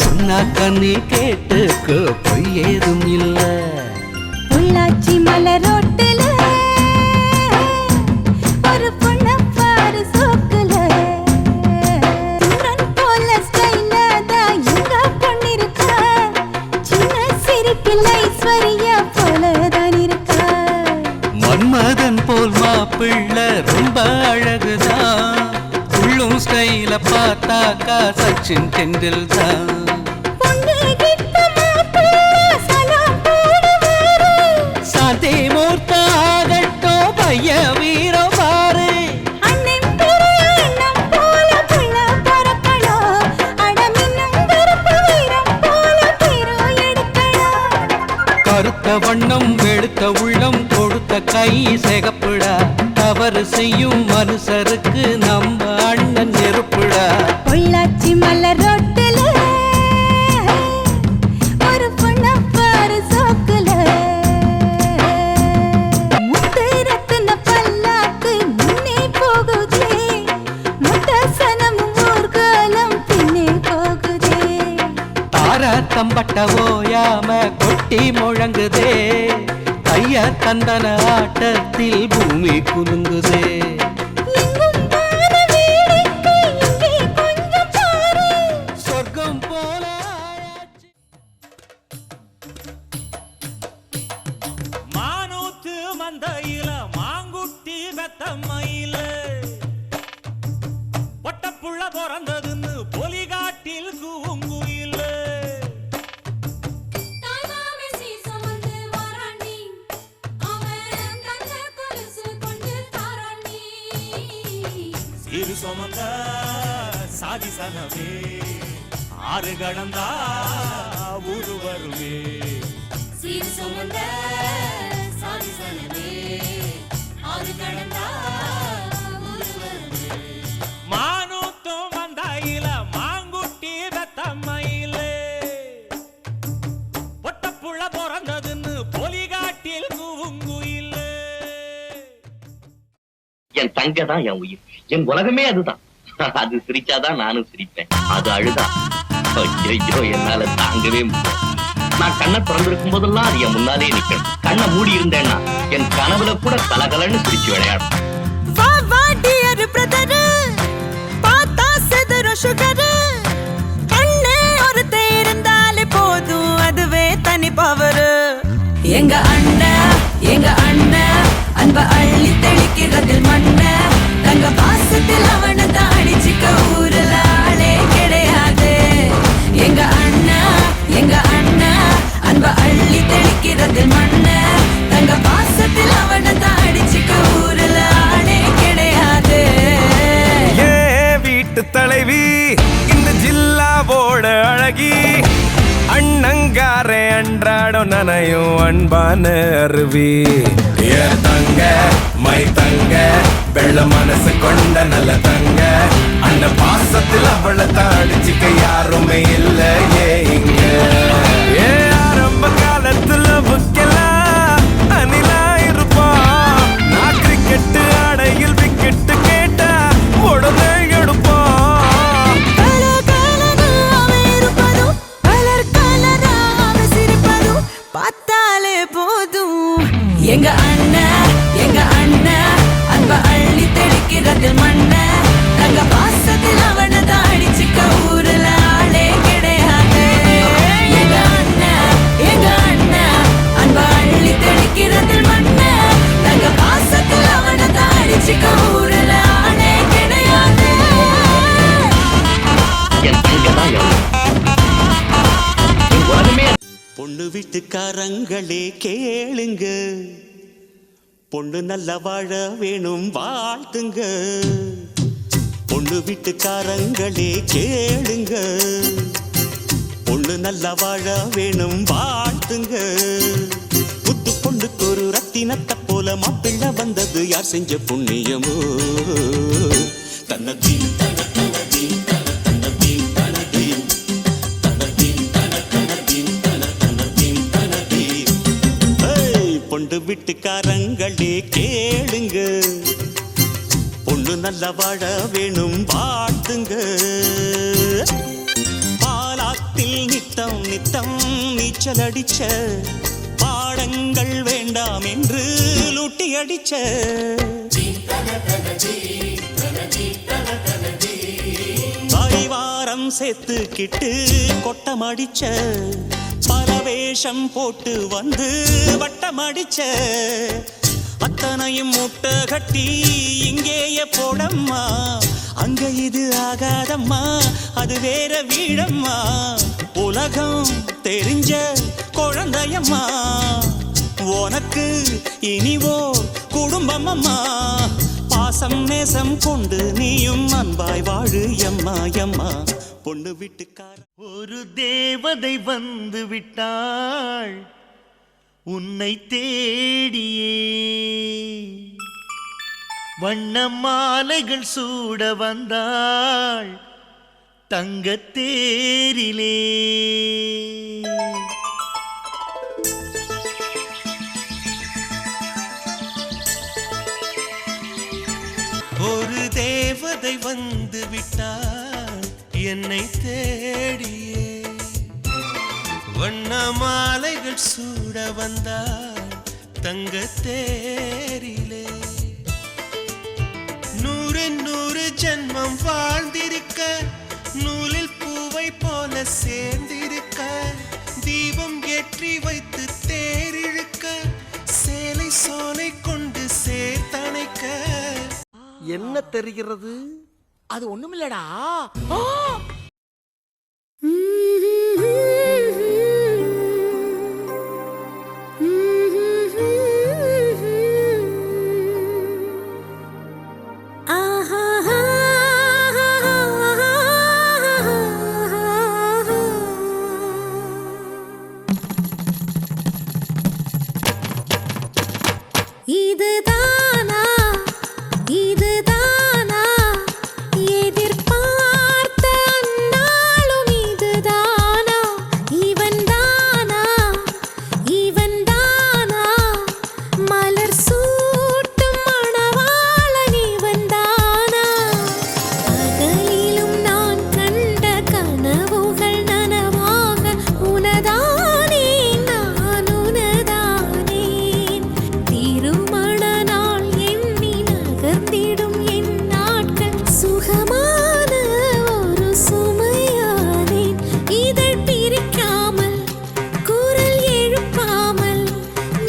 சொன்னா கண்ணி கேட்டுக்கோ பொய் ஏதும் இல்ல பொள்ளாச்சி மலை ரோட்டுல ஒரு பொண்ண பாரு சோக்குல சிம்ரன் போல ஸ்டைலா தான் எங்க பொண்ணு இருக்கா சின்ன சிரிப்பில் ஐஸ்வர்யா போல தான் இருக்கா மன்மதன் போல் மாப்பிள்ளை ரொம்ப அழகுதான் உள்ளும் ஸ்டைல பார்த்தாக்கா சச்சின் டெண்டுல் தான் சாந்தி மூர்த்த ஆகட்டோ பைய வீர பாரு அண்ணன் பெரிய அண்ணன் போல புள்ள பறக்கணும் அடமின்னும் கருப்பு வீரம் போல பேரோ எடுக்கணும் கருத்த வண்ணம் வெளுத்த உள்ளம் கொடுத்த கை சிகப்புடா தவறு செய்யும் மனுஷருக்கு நம்ம அண்ணன் நெருப்புடா பொள்ளாச்சி மலை ரோட்டுல ஒரு பொண்ண பாரு சோக்குல முத்து ரத்தின பல்லாக்கு முன்னே போகுதே முத்த சனமும் ஊர்காலம் பின்னே போகுதே தார தம்பட்ட ஓயாம கொட்டி முழங்குதே கைய தந்தன ஆட்டத்தில் பூமி குலுங்குதே எங்கும் வான வேடிக்கை இங்கே கொஞ்சம் பாரு சொர்க்கம் போல ஆயாச்சு. மானூத்து மந்தையில மாங்குட்டி வெத்தம்மையில பொட்டப்புள்ள பிறந்ததுன்னு பொலிகாட்டில் கூங்குயில தாய்மாமே சீசம் வந்து வாராண்டி அவன் தந்த கொலுசு கொண்டு தாராண்டி சிறு சுமந்த சாதி சனவே ஆறு கடந்தா ஊரு வருமே சீர் சுமந்த சாதி சனமே ஆறு கடந்தா ஊரு வருமே மானூத்தும் மந்தையில மாங்குட்டி வெத்தம்மையில பொட்டப்புள்ள பிறந்ததுன்னு பொலிகாட்டில் கூங்குயில என் தங்க தான் என் உயிர், என் உலகமே அதுதான். அது சிரிச்சாதான் நானும் சிரிப்பேன், அது அழுதா ஐயோ என்னால தாங்கவே முடியல. நான் கண்ணை திறந்திருக்கும் போதெல்லாம் அது என் முன்னாலே நிக்கணும். கண்ணை மூடி இருந்தேன்னா என் கனவுல கூட கலகலன்னு சிரிச்சு விளையாடும். வா வா டியர் பிரதர் பாத்தா செதற சுகர் கண்ணே ஒருத்தே இருந்தாலே போதும் அதுவே தனி பவர் எங்க அண்ணன் அன்ப அள்ளி தெளிக்கிறதில் மண்ண தங்க பாசத்தில் அவனை தான் அடிச்சுக்க ஊருல ஆளே கிடையாது எங்க அண்ணா அன்ப அள்ளி தெளிக்கிறதில் மண்ண தங்க பாசத்தில் அவனை தான் அடிச்சுக்க ஊருல ஆளே கிடையாது ஏ வீட்டு தலைவி இந்த ஜில்லாவோட அழகி அண்ணங்காரே அன்றாடம் நனையும் அன்பான அருவி ஏ தங்க மை தங்க வெள்ள மனசு கொண்ட நல்ல தங்க அந்த பாசத்தில் அவளை தாடிச்சுக்க யாருமே இல்ல ஏ இங்க ஏ ஆரம்ப காலத்துல புக்கலாம் அணிலா இருப்போம் நான் கிரிக்கெட்டு ஆடையில் விக்கெட்டு கேட்டா உடனே எடுப்போம் பார்த்தாலே போதும் எங்க அண்ணா அன்ப அள்ளி தெளிக்கிறதில் மண்ண தங்க பாசத்தில் அவனை தான் அடிச்சுக்க ஊருல ஆளே கிடையாது எங்க அண்ணா அன்ப அள்ளி தெளிக்கிறதில் மண்ண தங்க பாசத்தில் அவனை தான் அடிச்சுக்க ஊருல ஆளே கிடையாது என் தங்க தான் என் உலகமே. பொண்ணு வீட்டுக்காரங்களே கேளுங்க பொண்ணு நல்ல வாழ வேணும் வாழ்த்துங்க பொண்ணு வீட்டுக்காரங்களே கேளுங்க, பொண்ணு நல்லா வாழ வேணும் வாழ்த்துங்க. புத்து பொண்ணுக்கு ஒரு ரத்தினத்தை போல மாப்பிள்ளை வந்தது யார் செஞ்ச புண்ணியமோ. தன்னதீன் தன தன்னதீன் தன தன்னதீன் தனதீன் தன்னதீன் தன தன்னதீன் தன தன்னதீன் தனதீன். பொண்ணு வீட்டுக்காரங்களே கேளுங்க, பொண்ணு நல்லா வாழ வேணும் வாழ்த்துங்க. பாலாத்தில் நித்தம் நித்தம் நீச்சல் அடிச்ச, பாடங்கள் வேண்டாம் என்று லூட்டி அடிச்ச, பரிவாரம் சேர்த்துக்கிட்டு கொட்டம் அடிச்ச, பல வேஷம் போட்டு வந்து வட்டம் அடிச்ச, அத்தனையும் முட்டை கட்டி இங்கேயே போடம்மா, அங்க இது ஆகாதம்மா அது வேற வீடம்மா. உலகம் தெரிஞ்ச குழந்தையம்மா, உனக்கு இனிவோ குடும்பம் அம்மா. பாசம் நேசம் கொண்டு நீயும் அன்பாய் வாழு எம்மா எம்மா. பொண்ணு வீட்டுக்கார ஒரு தேவதை வந்து விட்டாள் உன்னை தேடியே, வண்ண மாலைகள் சூட வந்தாள் தங்கத்தேரிலே. ஒரு தேவதை வந்து விட்டாள் என்னை தேடியே, வண்ண மாலைகள் சூட வந்தாள் தங்கத்தேரிலே. 100 ஜென்மம் வாழ்ந்திருக்க, நூலில் பூவை போல சேர்ந்திருக்க, தீபம் ஏற்றி வைத்து தேரிழுக்க, சேலை சோலை கொண்டு சேர்த்தணைக்க. என்ன தெரிகிறது? அது ஒண்ணுமில்லடா. இதுதானா இதுதானா எதிர்பார்த்த அந்நாளும் இதுதானா, இவன்தானா இவன்தானா மலர் சூட்டும் மணவாளன் இவன்தானா. பகலிலும் நான் கண்ட கனவுகள் நனவாக உனதானே நான் உனதானேன். திருமண நாள் எண்ணி நகர்ந்திடும் என் நாட்கள் சுகமான ஒரு சுமையானேன். இதழ் பிரிக்காமல் குரல் எழுப்பாமல்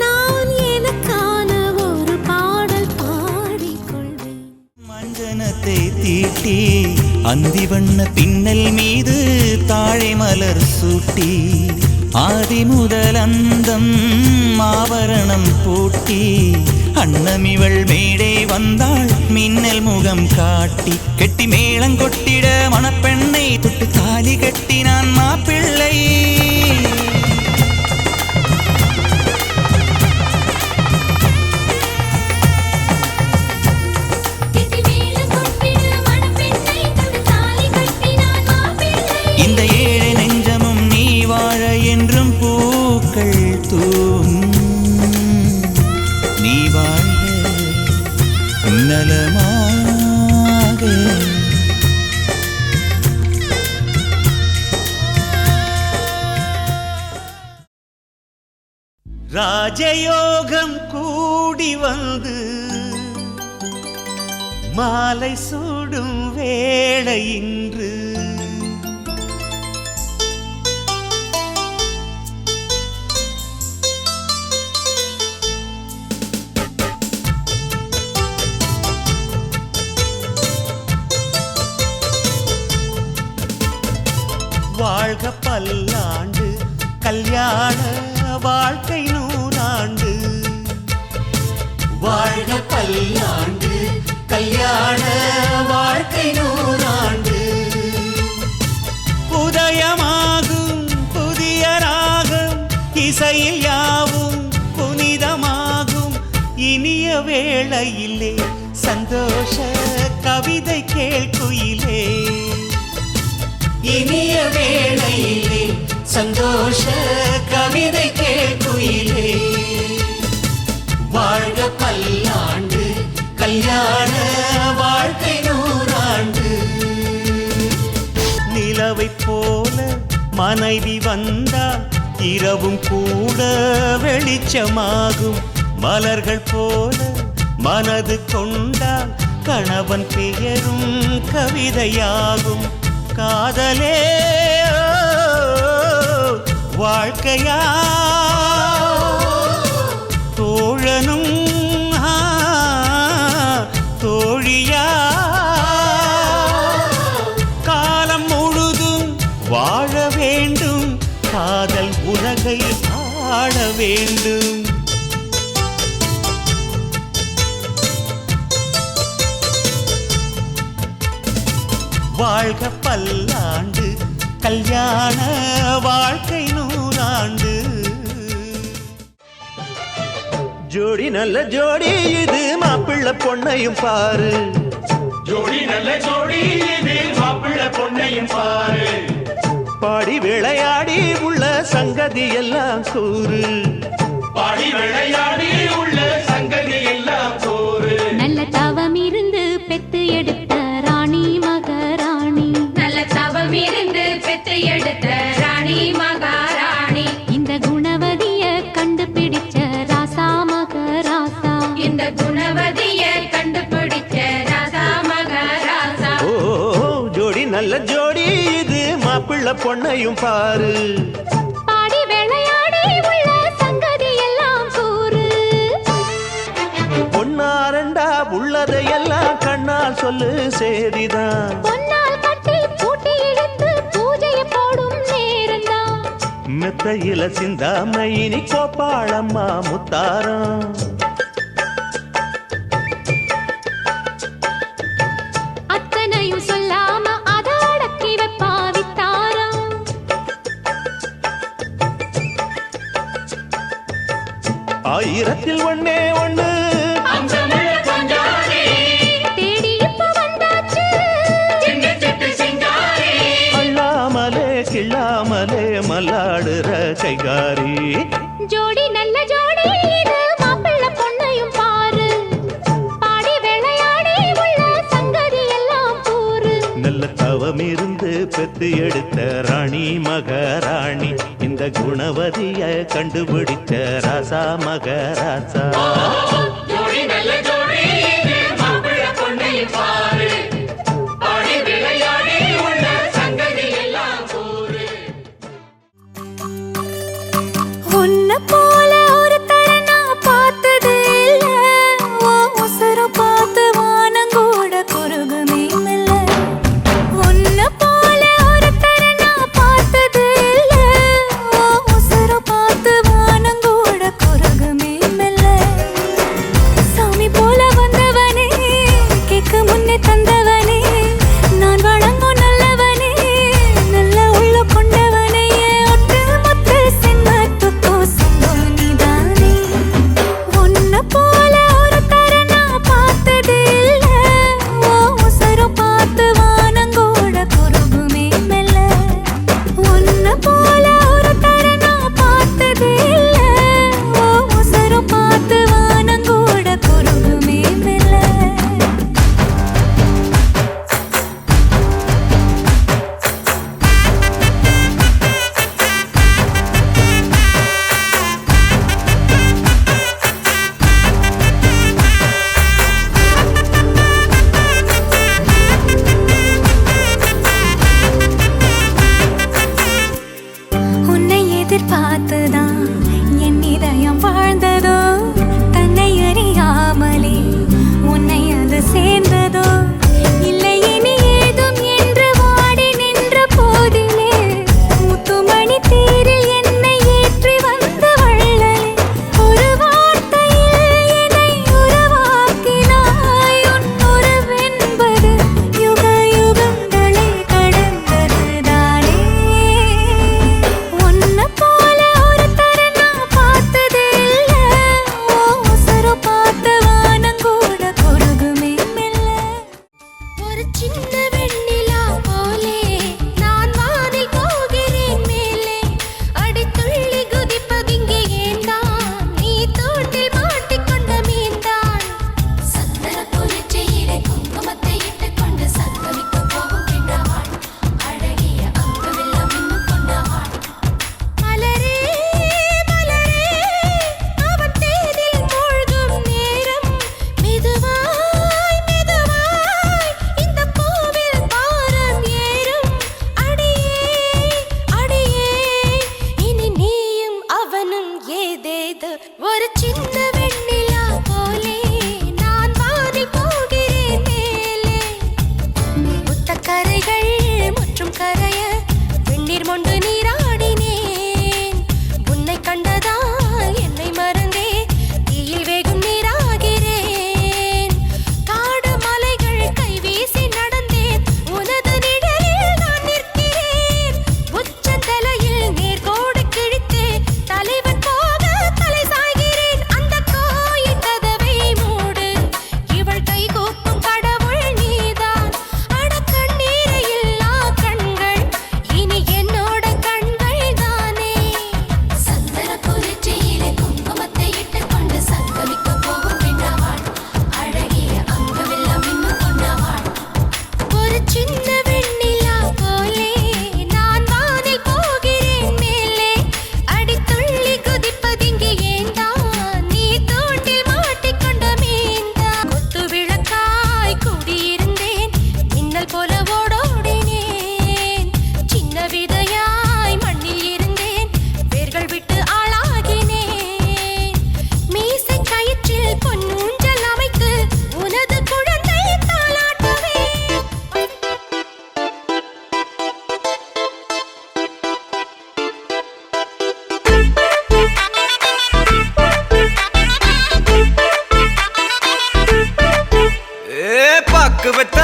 நான் எனக்கான ஒரு பாடல் பாடிக்கொள்வேன். மஞ்சனத்தை தீட்டி அந்தி வண்ண பின்னல் மீது தாழை மலர் சூட்டி, ஆதி முதல் அந்தம் ஆபரணம் பூட்டி, அன்னமிவள் மேடை வந்தாள் மின்னல் முகம் காட்டி, கெட்டி மேளங்கொட்டிட மணப்பெண்ணை தொட்டு தாலி கட்டினான் மாப்பிள்ளை. இந்த ஏழை நெஞ்சமும் நீ வாழ என்றும் பூக்கள் தூவும், நீ வாழ நலமாக. ராஜயோகம் கூடி வந்து மாலை சூடும் வேளை இன்று, வாழ்க பல்லாண்டு கல்யாண வாழ்க்கை 100 ஆண்டு. வாழ்க பல்லாண்டு கல்யாண வாழ்க்கை 100 வேளையிலே சந்தோஷ கவிதை கேள்குயிலே இனிய வேளையிலே சந்தோஷ கவிதை கேள்குயிலே வாழ்க பல்லாண்டு கல்யாண வாழ்க்கை நூறாண்டு நிலவை போல மனைவி வந்தால் இரவும் கூட வெளிச்சமாகும் மலர்கள் போல மனது கொண்டால் கணவன் பெயரும் கவிதையாகும் காதலே வாழ்க்கையா தோழனும் தோழியா காலம் முழுதும் வாழ வேண்டும் காதல் உலகை ஆள வேண்டும் வாழ்க பல்லாண்டு கல்யாண வாழ்க்கை நூறாண்டு ஜோடி நல்ல ஜோடி இது மாப்பிள்ளை பொண்ணையும் பாரு ஜோடி நல்ல ஜோடி இது மாப்பிள்ளை பொண்ணையும் பாரு பாடி விளையாடி உள்ள சங்கதி எல்லாம் கூறு பாடி விளையாடி உள்ள சங்கதி எல்லாம் கூறு நல்ல தவம் இருந்து பெத்து எடுத்த ராணி மகாராணி நல்ல தவம் இருந்து பெத்து எடுத்த ராணி மகாராணி இந்த குணவதிய கண்டுபிடிச்ச ராசா மகராசா இந்த குணவதிய கண்டுபிடிச்ச ராசா மகராசா ஓ ஜோடி நல்ல ஜோடி இது மாப்பிள்ளை பொண்ணையும் பாரு பாடி விளையாடி உள்ள சங்கதி எல்லாம் கூறு பொன்னாரண்டா உள்ளதையெல்லாம் கண்ணால் சொல்லு சேதிதான் பொன்னால் கட்டி பூட்டி இழுத்து பூஜையை போடும் நேரம்தான் மெத்தையில சிந்தாம இனி கோப்பாளம்மா முத்தாரம் அத்தனையும் சொல்லாம அத அடக்கி வைப்பா வித்தாரம் ஆயிரத்தில் ஒண்ணே ஒண்ணு தேடி இப்ப வந்தாச்சு அள்ளாமலே கிள்ளாமலே மல்லாடுற கைகாரி ஜோடி நல்ல ஜோடி இது மாப்பிள்ளை பொண்ணையும் பாரு பாடி விளையாடி உள்ள சங்கதி எல்லாம் கூறு நல்ல தவம் இருந்து பெத்து எடுத்த ராணி மகாராணி இந்த குணவதிய கண்டுபிடித்த ராசா மகராசா ஜோடி நல்ல ஜோடி இது மாப்பிள்ளை பொண்ணையும் பாரு பாடி விளையாடி உள்ள சங்கதி எல்லாம் கூறு உன்னை போல ஒரு தடவை நான் பார்த்தது இல்ல உசர பார்த்து வானங்கூட குறுகுமே மெல்ல உன்னை போல ஒரு தடவை நான் பார்த்தது இல்ல உசர பார்த்து வானங்கூட குறுகுமே மெல்ல சாமி போல வந்தவனே கேட்க முன்னே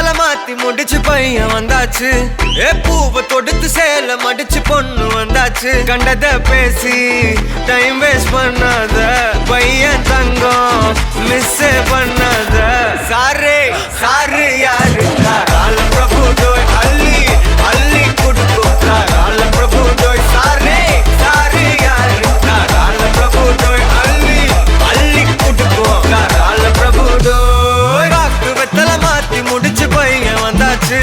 வெத்தலை மாத்தி முடிச்சு பையன் வந்தாச்சு பூவை தொடுத்து சேல மடிச்சு பொண்ணு வந்தாச்சு கண்டத பேசி டைம் வேஸ்ட் பண்ணாத பையன் தங்கம் மிஸ் பண்ணாத சாரு சாரு யாரு கால பிரபு டோய் அள்ளி அள்ளி குடுக்கும் கால பிரபு டோய் சாரு சாரு யாரு கால பிரபு டோய் அள்ளி அள்ளி குடுக்கும் கால பிரபு டோய் காக்கு வெத்தலை மாத்தி முடிச்சு பையன் வந்தாச்சு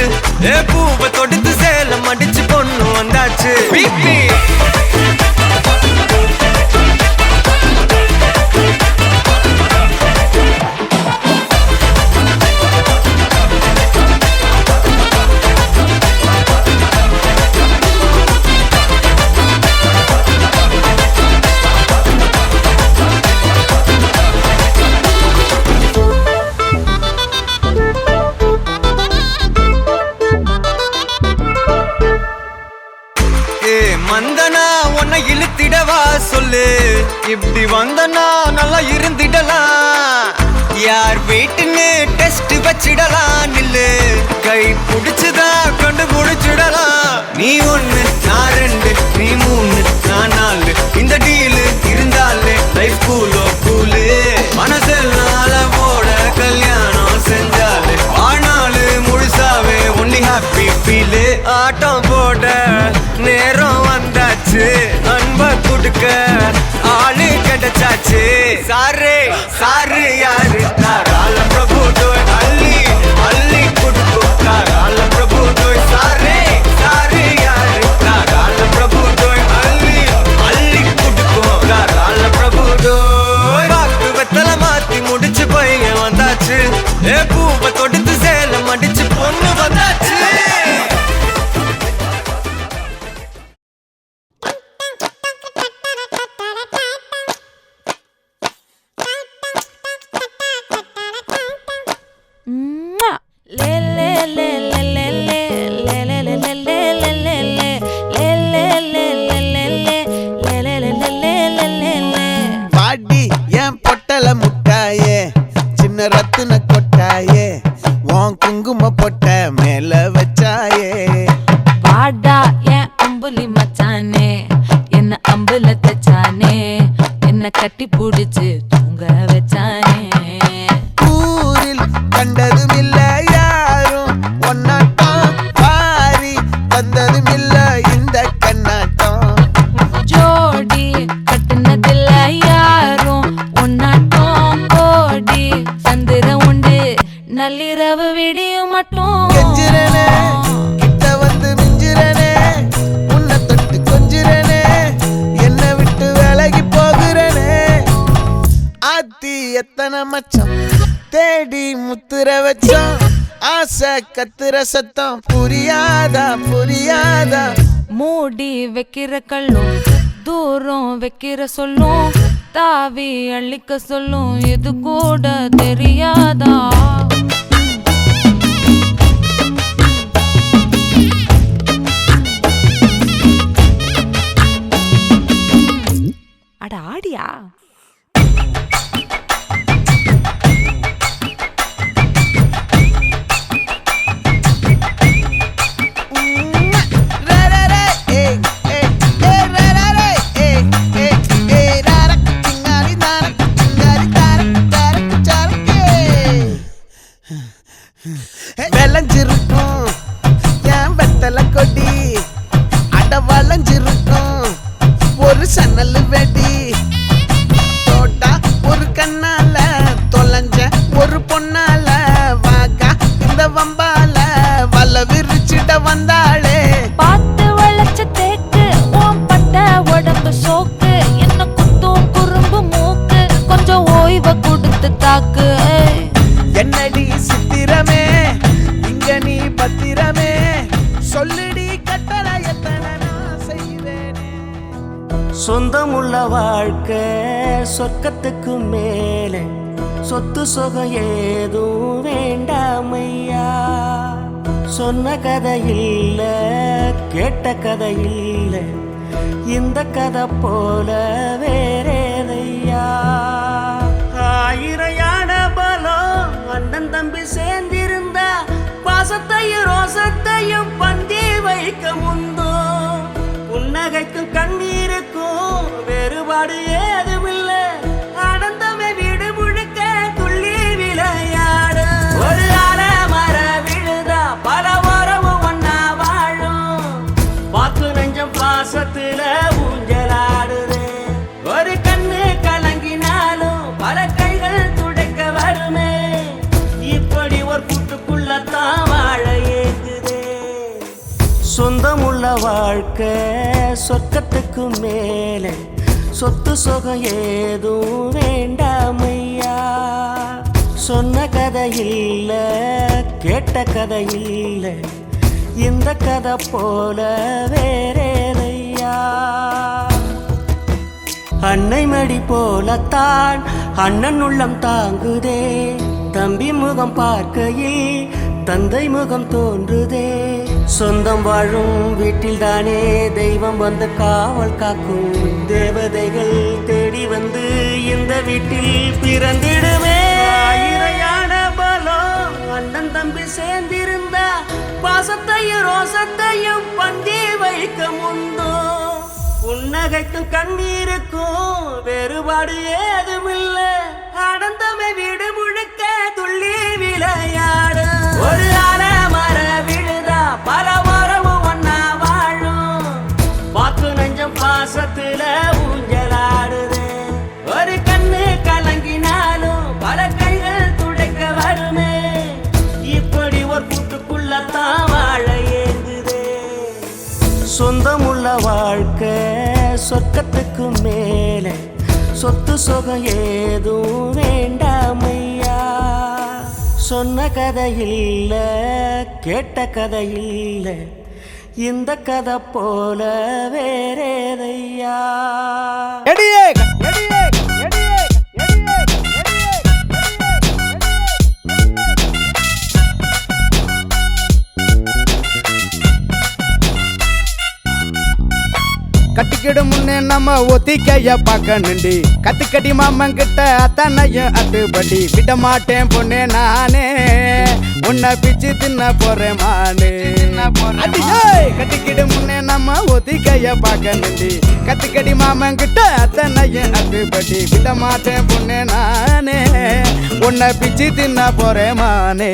பூவை தொடுத்து சேல மடிச்சு பொண்ணு வந்தாச்சு பிபி வந்தனா உன்னை இழுத்திடவா சொல்லு இப்படி வந்தனா நல்லா இருந்திடலாம் யார் வீட்டுன்னு டெஸ்ட் வச்சிடலாம் நில்லு கை புடிச்சுதா கொண்டு முடிச்சிடலாம் நீ ஒண்ணு நான் ரெண்டு நீ மூணு நான் நாலு இந்த டீலு இருந்தாலே லைஃப் கூலோ கூலு மனசெல்லாம் போட கல்யாணம் செஞ்சாலே ஆனாலு முழுசாவே ஒன்லி ஹாப்பி ஃபீலு ஆட்டம் போட நேரம் வந்தாச்சு அன்ப குடுக்க ஆளு கிடைச்சாச்சு சாரு சாரு யாரு கால பிரபு டோய் அள்ளி அள்ளி குடுக்கும் கால பிரபு டோய் சாரு சாரு யாரு கால பிரபு டோய் அள்ளி அள்ளி குடுக்கும் கால பிரபு டோய் காக்கு வெத்தலை மாத்தி முடிச்சு பையன் வந்தாச்சு பூவை தொடுத்து சேல மடிச்சு பொண்ணு வந்தாச்சு பாடி என் பொட்டல முட்டாயே சின்ன ரத்தின கொட்டாயே உன் குங்கும பொட்ட மேல வச்சாயே வாடா என் அம்புலி மச்சானே என்ன அம்புல தச்சானே என்ன கட்டி புடிச்சு தூங்க வச்சானே ஊரில் கண்டதும் இல்ல யாரும் ஒன்னாட்டம் பாரி வந்ததும் இல்ல இந்த கண்ணாட்டம் ஜோடி கட்டுனதில்ல யாரும் ஒன்னாட்டம் கோடி சந்திர உண்டு நள்ளிரவு விடியும் மட்டும் கெஞ்சிரனே கிட்ட வந்து மிஞ்சிரனே உன்னை தொட்டு கொஞ்சிரனே என்ன விட்டு விலகி போகிறனே ஆத்தி எத்தனை மச்சம் தேடி முத்துற வச்சோம் ஆசை கத்துற சத்தம் புரியாதா புரியாதா மூடி வைக்கிற கல்லும் தூரம் வைக்கிற சொல்லும் தாவி அள்ளிக்க சொல்லும் இது கூட தெரியாதா அட ஆடியா விளைஞ்சிருக்கும் என் வெத்தலை கொடி அட வளைஞ்சிருக்கும் ஒரு சன்னல் வெடி தோட்டா ஒரு கண்ணால தொலைஞ்ச ஒரு பொண்ணால வாக்கா இந்த வம்பால வல விரிச்சிட வந்தாளே பார்த்து வளைச்ச தேக்கு ஓம் பட்ட உடம்பு சோக்கு என்ன குத்தும் குறும்பு மூக்கு கொஞ்சம் ஓய்வை கொடுத்து தாக்கு என்னடி சித்திரமே இங்க நீ பத்திரமே சொல்லுடி கட்டளை எத்தனை நான் செய்வேனே சொந்தமுள்ள வாழ்க்கை சொர்க்கத்துக்கு மேலே சொத்து சொகம் ஏதும் வேண்டாமையா சொன்ன கதை இல்ல கேட்ட கதை இல்ல இந்த கதை போல வேறேதையா ஆயிரம் யானை பலம் அண்ணன் தம்பி சேர்ந்திருந்தா பாசத்தையும் ரோசத்தையும் பந்தி வைக்க முந்தோ புன்னகைக்கும் கண்ணீருக்கும் வேறுபாடு ஏதுமில்லை அடந்தமே வீடு முழுக்க துள்ளி விளையாடு ஒரு மர விழுதா பல உறவும் ஒன்னா வாழும் வாக்கு நெஞ்சம் பாசத்துல ஊஞ்சலாடுது ஒரு கண்ணு கலங்கினாலும் பல கைகள் துடைக்க வருமே இப்படி ஒரு கூட்டுக்குள்ளத்தான் வாழ ஏங்குதே சொந்தமுள்ள வாழ்க்கை சொர்க்கத்துக்கு மேலே சொத்து சுகம் ஏதும் வேண்டாமையா சொன்ன கதை இல்ல கேட்ட கதை இல்ல இந்த கதை போல வேறேதையா அன்னை மடி போலத்தான் அண்ணன் உள்ளம் தாங்குதே தம்பி முகம் பார்க்கையில் தந்தை முகம் தோன்றுதே சொந்தம் வாழும் வீட்டில் தானே தெய்வம் வந்து காவல் காக்கும் தேவதைகள் தேடி வந்து இந்த வீட்டில் பிறந்திடுமே இறையான பலம் அண்ணன் தம்பி சேர்ந்திருந்தா பாசத்தையும் ரோசத்தையும் பந்தி வைக்க முந்தோ புன்னகைக்கும் கண்ணீருக்கும் வேறுபாடு ஏதுமில்லை அடந்தமே வீடு முழுக்க துள்ளி விளையாடு ஒரு மர விழுதா பல உறவும் ஒன்னா வாழும் வாக்கு நெஞ்சம் பாசத்துல ஊஞ்சலாடுது ஒரு கண்ணு கலங்கினாலும் பல கைகள் துடைக்க வருமே இப்படி ஒரு கூட்டுக்குள்ளத்தான் வாழ ஏங்குதே சொந்தமுள்ள வாழ்க்கை சொர்க்கத்துக்கு மேலே சொத்து சுகம் ஏதும் வேண்டாமையா சொன்ன கதை இல்ல கேட்ட கதை இல்ல இந்த கதை போல வேறேதையா கட்டிக்கிடு முன்னே நம்ம ஒத்திக்கைய பார்க்கணுண்டி கத்துக்கடி மாமன் கிட்ட அத்தனையும் அத்துப்படி விட மாட்டேன் பொண்ணே நானே உன்னை பிச்சு தின்ன போறேன் மானே கட்டிக்கிடு முன்னே நம்ம ஒத்திக்கைய பார்க்கணுண்டி கத்துக்கடி மாமன் கிட்ட அத்தனையும் அத்துப்படி விட மாட்டேன் பொண்ணே நானே உன்னை பிச்சு தின்ன போறேன் மானே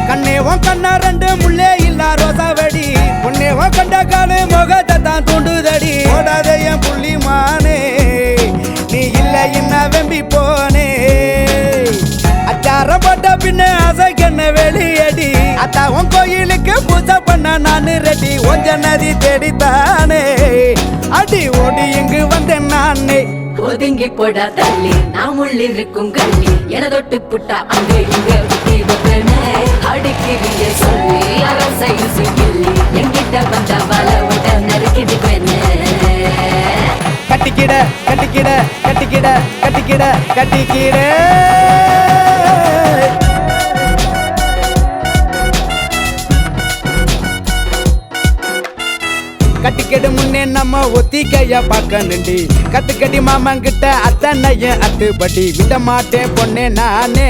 கண்ணேவும் கண்ணா ரெண்டு முள்ளே இல்ல ரோசா வெடி பொன்னேவும் கண்ட காலு முகத்தை தான் தூண்டுதடி ஓடாத என் புள்ளி மானே நீ இல்ல என்ன வெம்பி போனே அச்சாரம் போட்ட பின்ன அசைக்கண்ண வெளியடி அத்தாவும் கோயிலுக்கு பூஜை பண்ண நானு ரெடி ஒஞ்ச நதி தேடித்தானே அடி ஓடி இங்கு வந்தேன் நானே ஒதுங்கி போடா தள்ளி நாம் உள்ளிருக்கும் கள்ளி என தொட்டு புட்டா அங்க இங்க அடிக்கிறிய சொல்லி அரசையும் சிக்கிள்ளி எங்கிட்ட வந்த வல விட நறுக்கிது பெண்ணு கட்டிக்கிட கட்டிக்கிட கட்டிக்கிட கட்டிக்கிட கட்டிக்கிட கட்டிக்கிடு முன்னே நம்ம ஒத்திக்கைய பார்க்கணுண்டி கத்துக்கடி மாமன் கிட்ட அத்தனையும் அத்துப்படி விட மாட்டேன் பொண்ணே நானே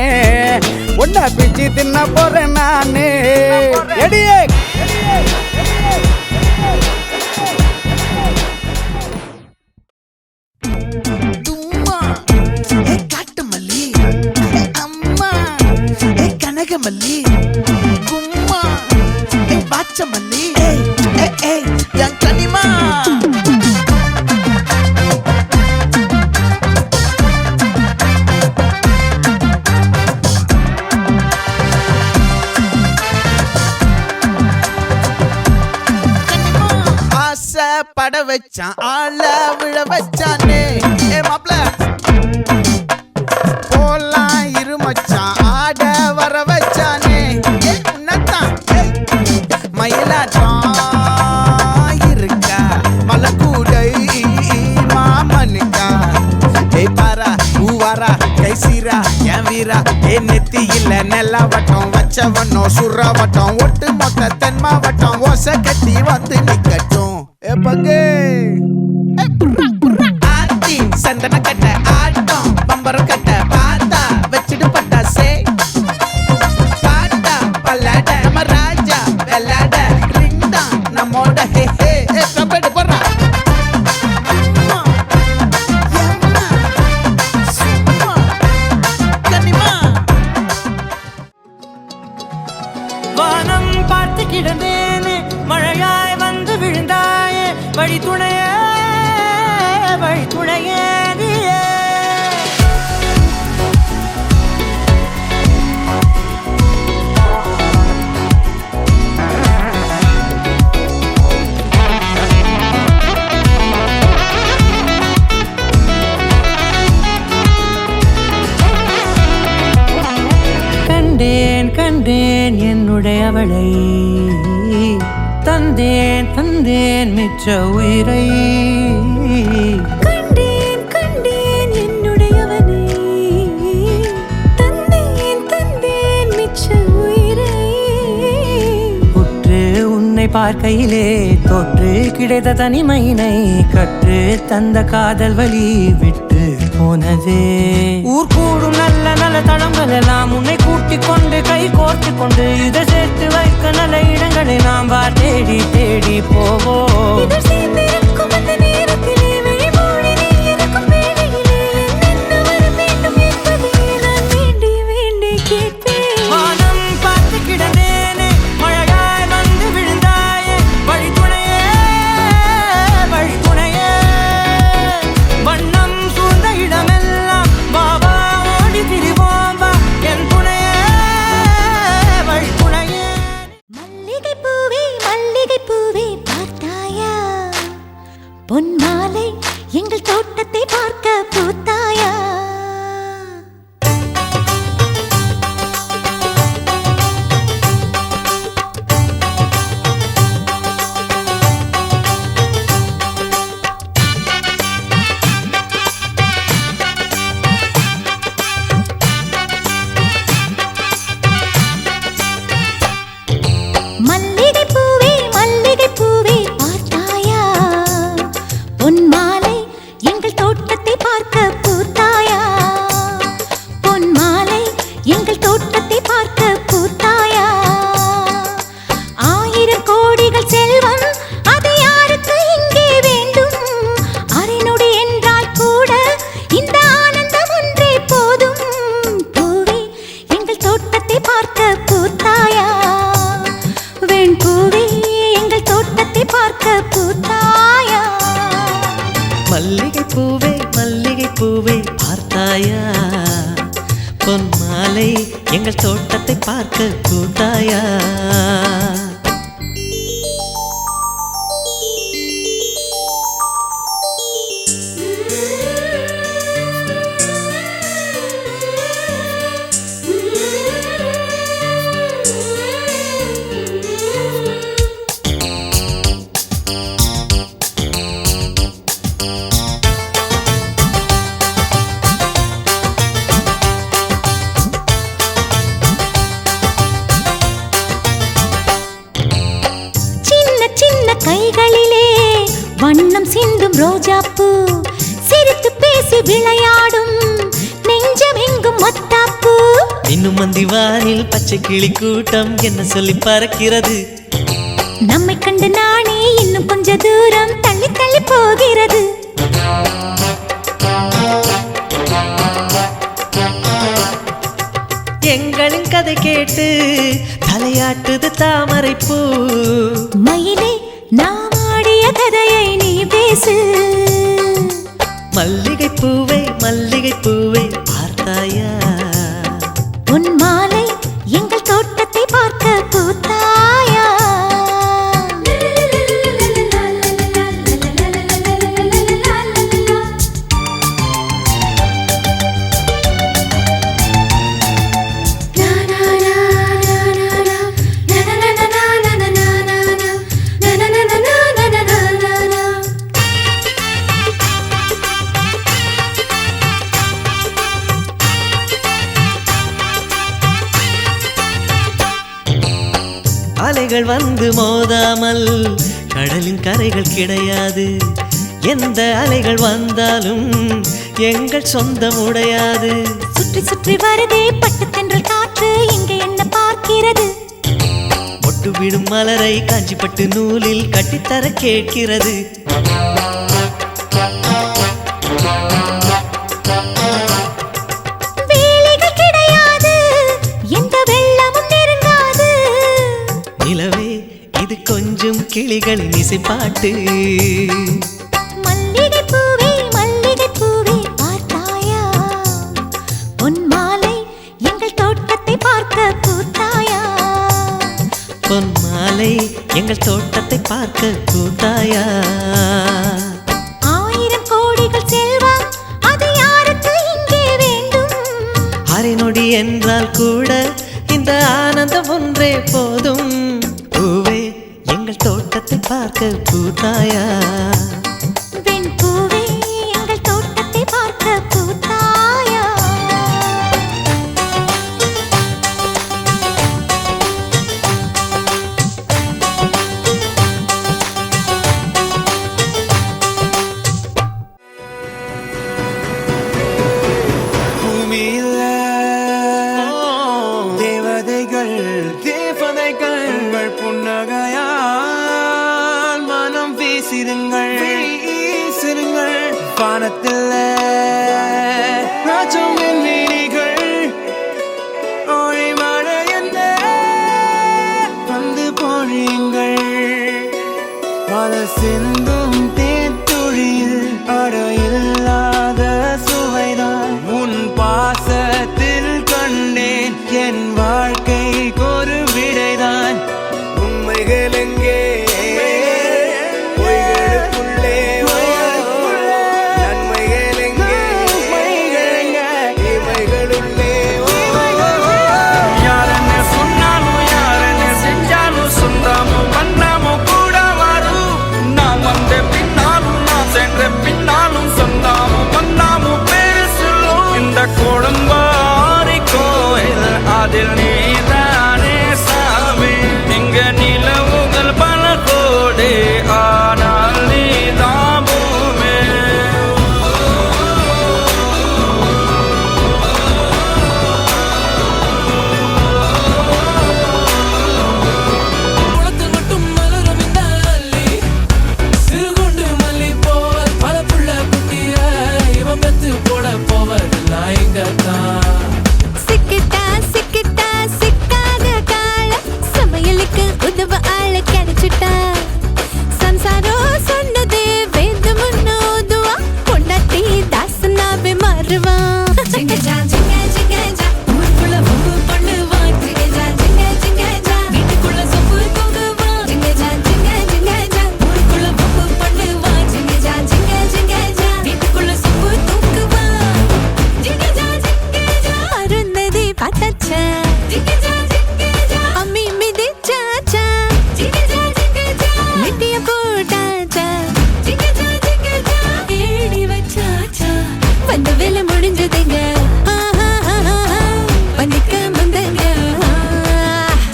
உன்னை பிச்சு தின்ன போறேன் நானே எடியே காட்டுமல்லி அம்மா கனகமல்லி கும்மா பாச்சமல்லி என் கனிமா பட வச்சான் ஆள விழ வச்சானே ஏ மாப்ள போலாம் இருமச்சான் ஆட வர வச்சானே உன்னத்தான் மயிலாட்டம் இருக்கா மலக்கூடை மாமனுக்கா ஏய் பாரா ஊவாரா கைசீரா என் வீரா ஏ நெத்தி இல்ல நெல்லாவட்டம் வச்சவனோ சுறாவட்டம் ஒட்டு மொத்த தென் மாவட்டம் ஓசை கட்டி வந்து நிக்கட்டும் பங்கே ஆத்தி சந்தன கட்ட ஆட்டம் பம்பரம் கட்ட பார்த்தா வச்சிடு பட்டாசே பாட்டா வானம் பார்த்து கிடந்தேனே மழையாய் வந்து விழுந்தாயே வழி துணையே நீயே கண்டேன் என்னுடையவளை தந்தேன் மிச்ச உயிரை கண்டேன் என்னுடையவனை தந்தேன் மிச்ச உயிரை உற்று உன்னை பார்க்கையிலே தோற்று கிடைத்த தனிமையினை கற்று தந்த காதல் வழி விட்டு போனதே ஊர் கூடும் நல்ல நல்ல தளங்கள் எல்லாம் உன்னை கூட்டிக் கொண்டு கை கோர்த்து கொண்டு இதை சேர்த்து வைக்க நல்ல இடங்களை நாம் வா தேடி தேடி போவோம் பொன் மாலை எங்கள் தோட்டத்தை பார்க்க பூத்தாயா பூவே பார்த்தாயா பொன் மாலை எங்கள் தோட்டத்தை பார்க்க கூட்டாயா கைகளிலே வண்ணம் சிந்தும் ரோஜாப்பூ சிரித்து பேசி விளையாடும் நெஞ்சம் எங்கும் மத்தாப்பூ இன்னும் மந்திவானில் பச்சை கிளி கூட்டம் என்ன சொல்லி பறக்கிறது நம்மை கண்டு நானே இன்னும் கொஞ்ச தூரம் தள்ளி தள்ளி போகிறது எங்களின் கதை கேட்டு தலையாட்டுது தாமரை பூ மயிலே நாம் ஆடிய கதையை நீ பேசு மல்லிகை பூவை பார்த்தாயா உன் மாலை எங்கள் தோட்டத்தை பார்க்க பூத்தாயா அலைகள் வந்து மோதாமல் கடலின் கரைகள் கிடையாது எந்த அலைகள் வந்தாலும் எங்கள் சொந்தம் உடையாது சுற்றி சுற்றி வருதே பட்டு தென்றல் காற்று இங்கே என்ன பார்க்கிறது ஒட்டு விடும் மலரை காஞ்சிப்பட்டு நூலில் கட்டித்தர கேட்கிறது கொஞ்சம் கிளிகளின் இசைப்பாட்டு. மல்லிகை பூவே மல்லிகை பூவே பார்த்தாயா, பொன் மாலை எங்கள் தோட்டத்தை பார்க்க பூத்தாயா. பொன் மாலை எங்கள் தோட்டத்தை பார்க்க பூத்தாயா. 1000 கோடிகள் செல்வம் அது யாருக்கு இங்கே வேண்டும். அரை நொடி என்றால் கூட இந்த ஆனந்தம் ஒன்றே போதும். பூவே எங்கள் தோட்டத்தை பார்க்க பூத்தாயா. வெண் பூவே எங்கள் தோட்டத்தை பார்க்க பூத்தாயா. பூமியில தேவதைகள் தேவதைகள் புன்னகையால் மனம் வீசிடுங்கள் வீசிடுங்கள். வானத்தில் ராஜம் வீணிகள் ஒளி மழை என்ன வந்து பொழியுங்கள். மலர் சிந்தும் தேத்துழியில் அடையில்லாத சுவைதான் உன் பாசத்தில் கண்டேன். என் வாழ்க்கைக்கு ஒரு விடைதான். உண்மைகள் எங்கே பொய்களுக்குள்ளே நன்மைகள் எங்கே இவைகளுள்ளே. யாரென்ன சொன்னாலும் யாரென்ன செஞ்சாலும் சொந்தாமும் பண்ணாமும் கூட வரும். நான் வந்த பின்னாலும் நான் சென்ற பின்னாலும் சொந்தாமும் பண்ணாமும் பேரு சொல்லும். இந்த கோடம்பாரி கோயில் அதில் நீதானே சாமி. இங்க நிலவுகள் பல கோடி ஆனால் நீதான் பூமி. குளத்தில் மட்டும் மலரும் இந்த அல்லி, சிறுகுண்டு மல்லி போல் பல புள்ள குட்டிய இவன் பெத்து போட போவதில்லை இங்கத்தான். சிக்கிட்டா சிக்கிட்டா சிக்காத கால சமையலுக்கு உதவ ஆள கிடைச்சிட்டா. சம்சாரம் சொன்னதே வேத முன்னோதுவா பொண்டாட்டி தாசனாவே மாறுவா. ஜிங்கஜா ஜிங்க ஜிங்கஜா ஊருக்குள்ள வம்பு பண்ணுவா. ஜிங்கஜா ஜிங்க ஜிங்கஜா வீட்டுக்குள்ள சொப்பு தூங்குவா. ஜிங்கஜா ஜிங்க ஜிங்கஜா ஊருக்குள்ள வம்பு பண்ணுவா. ஜிங்கஜா ஜிங்க ஜிங்கஜா வீட்டுக்குள்ள சொப்பு தூங்குவா. ஜிங்கஜா ஜிங்கஜா அருந்ததி பார்த்தாச்சா. ஜிங்கஜா ஜிங்கஜா அம்மி மிதிச்சாச்சா. ஜிங்கஜா ஜிங்கஜா மிட்டிய போட்டாச்சா. ஜிங்கஜா ஜிங்கஜா ஏடி வச்சாச்சா. வந்த வேலை முடிஞ்சதுங்க பண்ணிக்க வந்தங்க.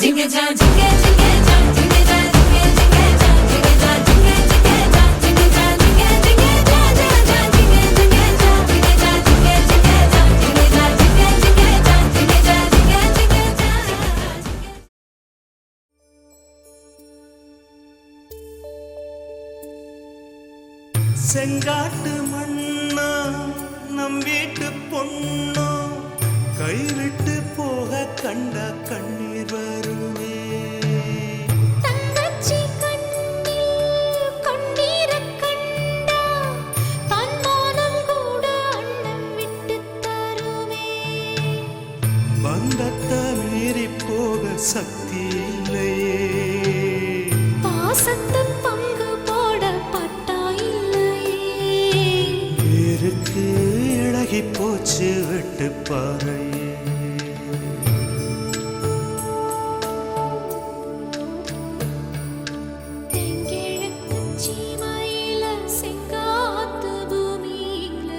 ஜிங்கஜா ஜிங்க ஜிங்கஜா ஜிங்கஜா ஜிங்க ஜிங்கஜா ஜிங்கஜா ஜிங்க ஜிங்கஜா ஜிங்கஜா ஜிங்க ஜிங்கஜா ஜிங்கஜா ஜிங்க ஜிங்கஜா ஜிங்கஜா ஜிங்க ஜிங்கஜா ஜிங்கஜா ஜிங்க ஜிங்கஜா ஜிங்கஜா ஜிங்க ஜிங்கஜா. செங்காட்டு மண்ணா நம் வீட்டு பொண்ணோ கைவிட்டு போக கண்ட கண்ணீர் வருவே. தங்கச்சி கண்ணில் கண்ணீரக் கண்டா தன்மானம் கூட அண்ணன் விட்டு தருவே. பந்தத்தை மீறி போக சக்தி இல்லையே. பாசத்தை பங்கு போட பட்டா இல்லையே. பேருக்கு இழகி போச்சு வெட்டு பாறையே. தெங்கிழக்கு சீமையில செங்காத்து பூமியில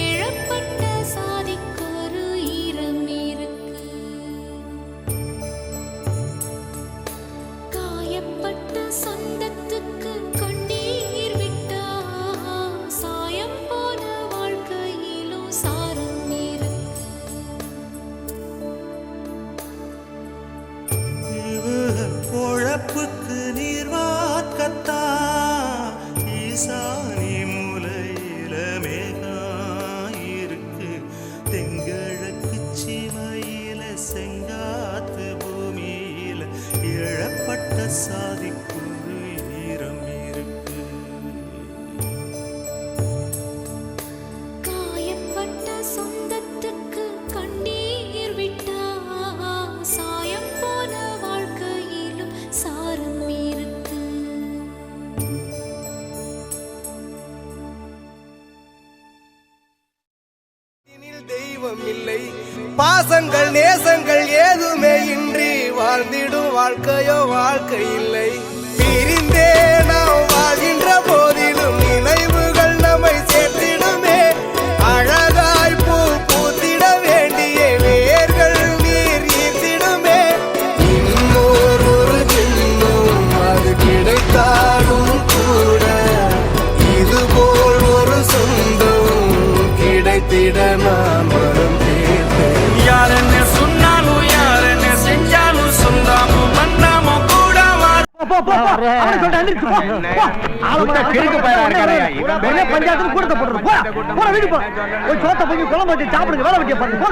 இழப்பட்ட சாதிக்கொரு ஈரம் இருக்கு. காயப்பட்ட சொந்தத்துக்கு கண்ணீர் விட்டா சாயம் போன வாழ்க்கையிலும் சாரம் இருக்கு. பொழப்புக்கு நீர் வாக்கத்தா ஈசானி மூலையில மேகாயிருக்கு. தெங்கிழக்கு சீமையில செங்காத்து பூமியில இழப்பட்ட சாதிக்கு பாசங்கள் நேசங்கள் ஏதுமே இன்றி வாழ்ந்திடும் வாழ்க்கையோ வாழ்க்கை இல்லை. பிரிந்தே நாம் வாழ்கின்ற போதிலும் நினைவுகள் நம்மை சேர்த்திடுமே. அழகாய் பூ பூத்திட வேண்டிய வேர்கள் நீர் ஈர்த்திடுமே. இன்னொரு ஜென்மம் அது கிடைத்தாலும் கூட இதுபோல் ஒரு சொந்தம் கிடைத்திட நான் வரம் கேட்டேன். யார் என்ன சொன்னாலும் யார் என்ன செஞ்சாலும் சொந்தாமும் மன்னாமும் கூட பஞ்சாயத்து கூட வீடு போ. சோத்த போய் குழம்பு வச்சு சாப்பிடுங்க. வேலை வெட்டிய பாருங்க.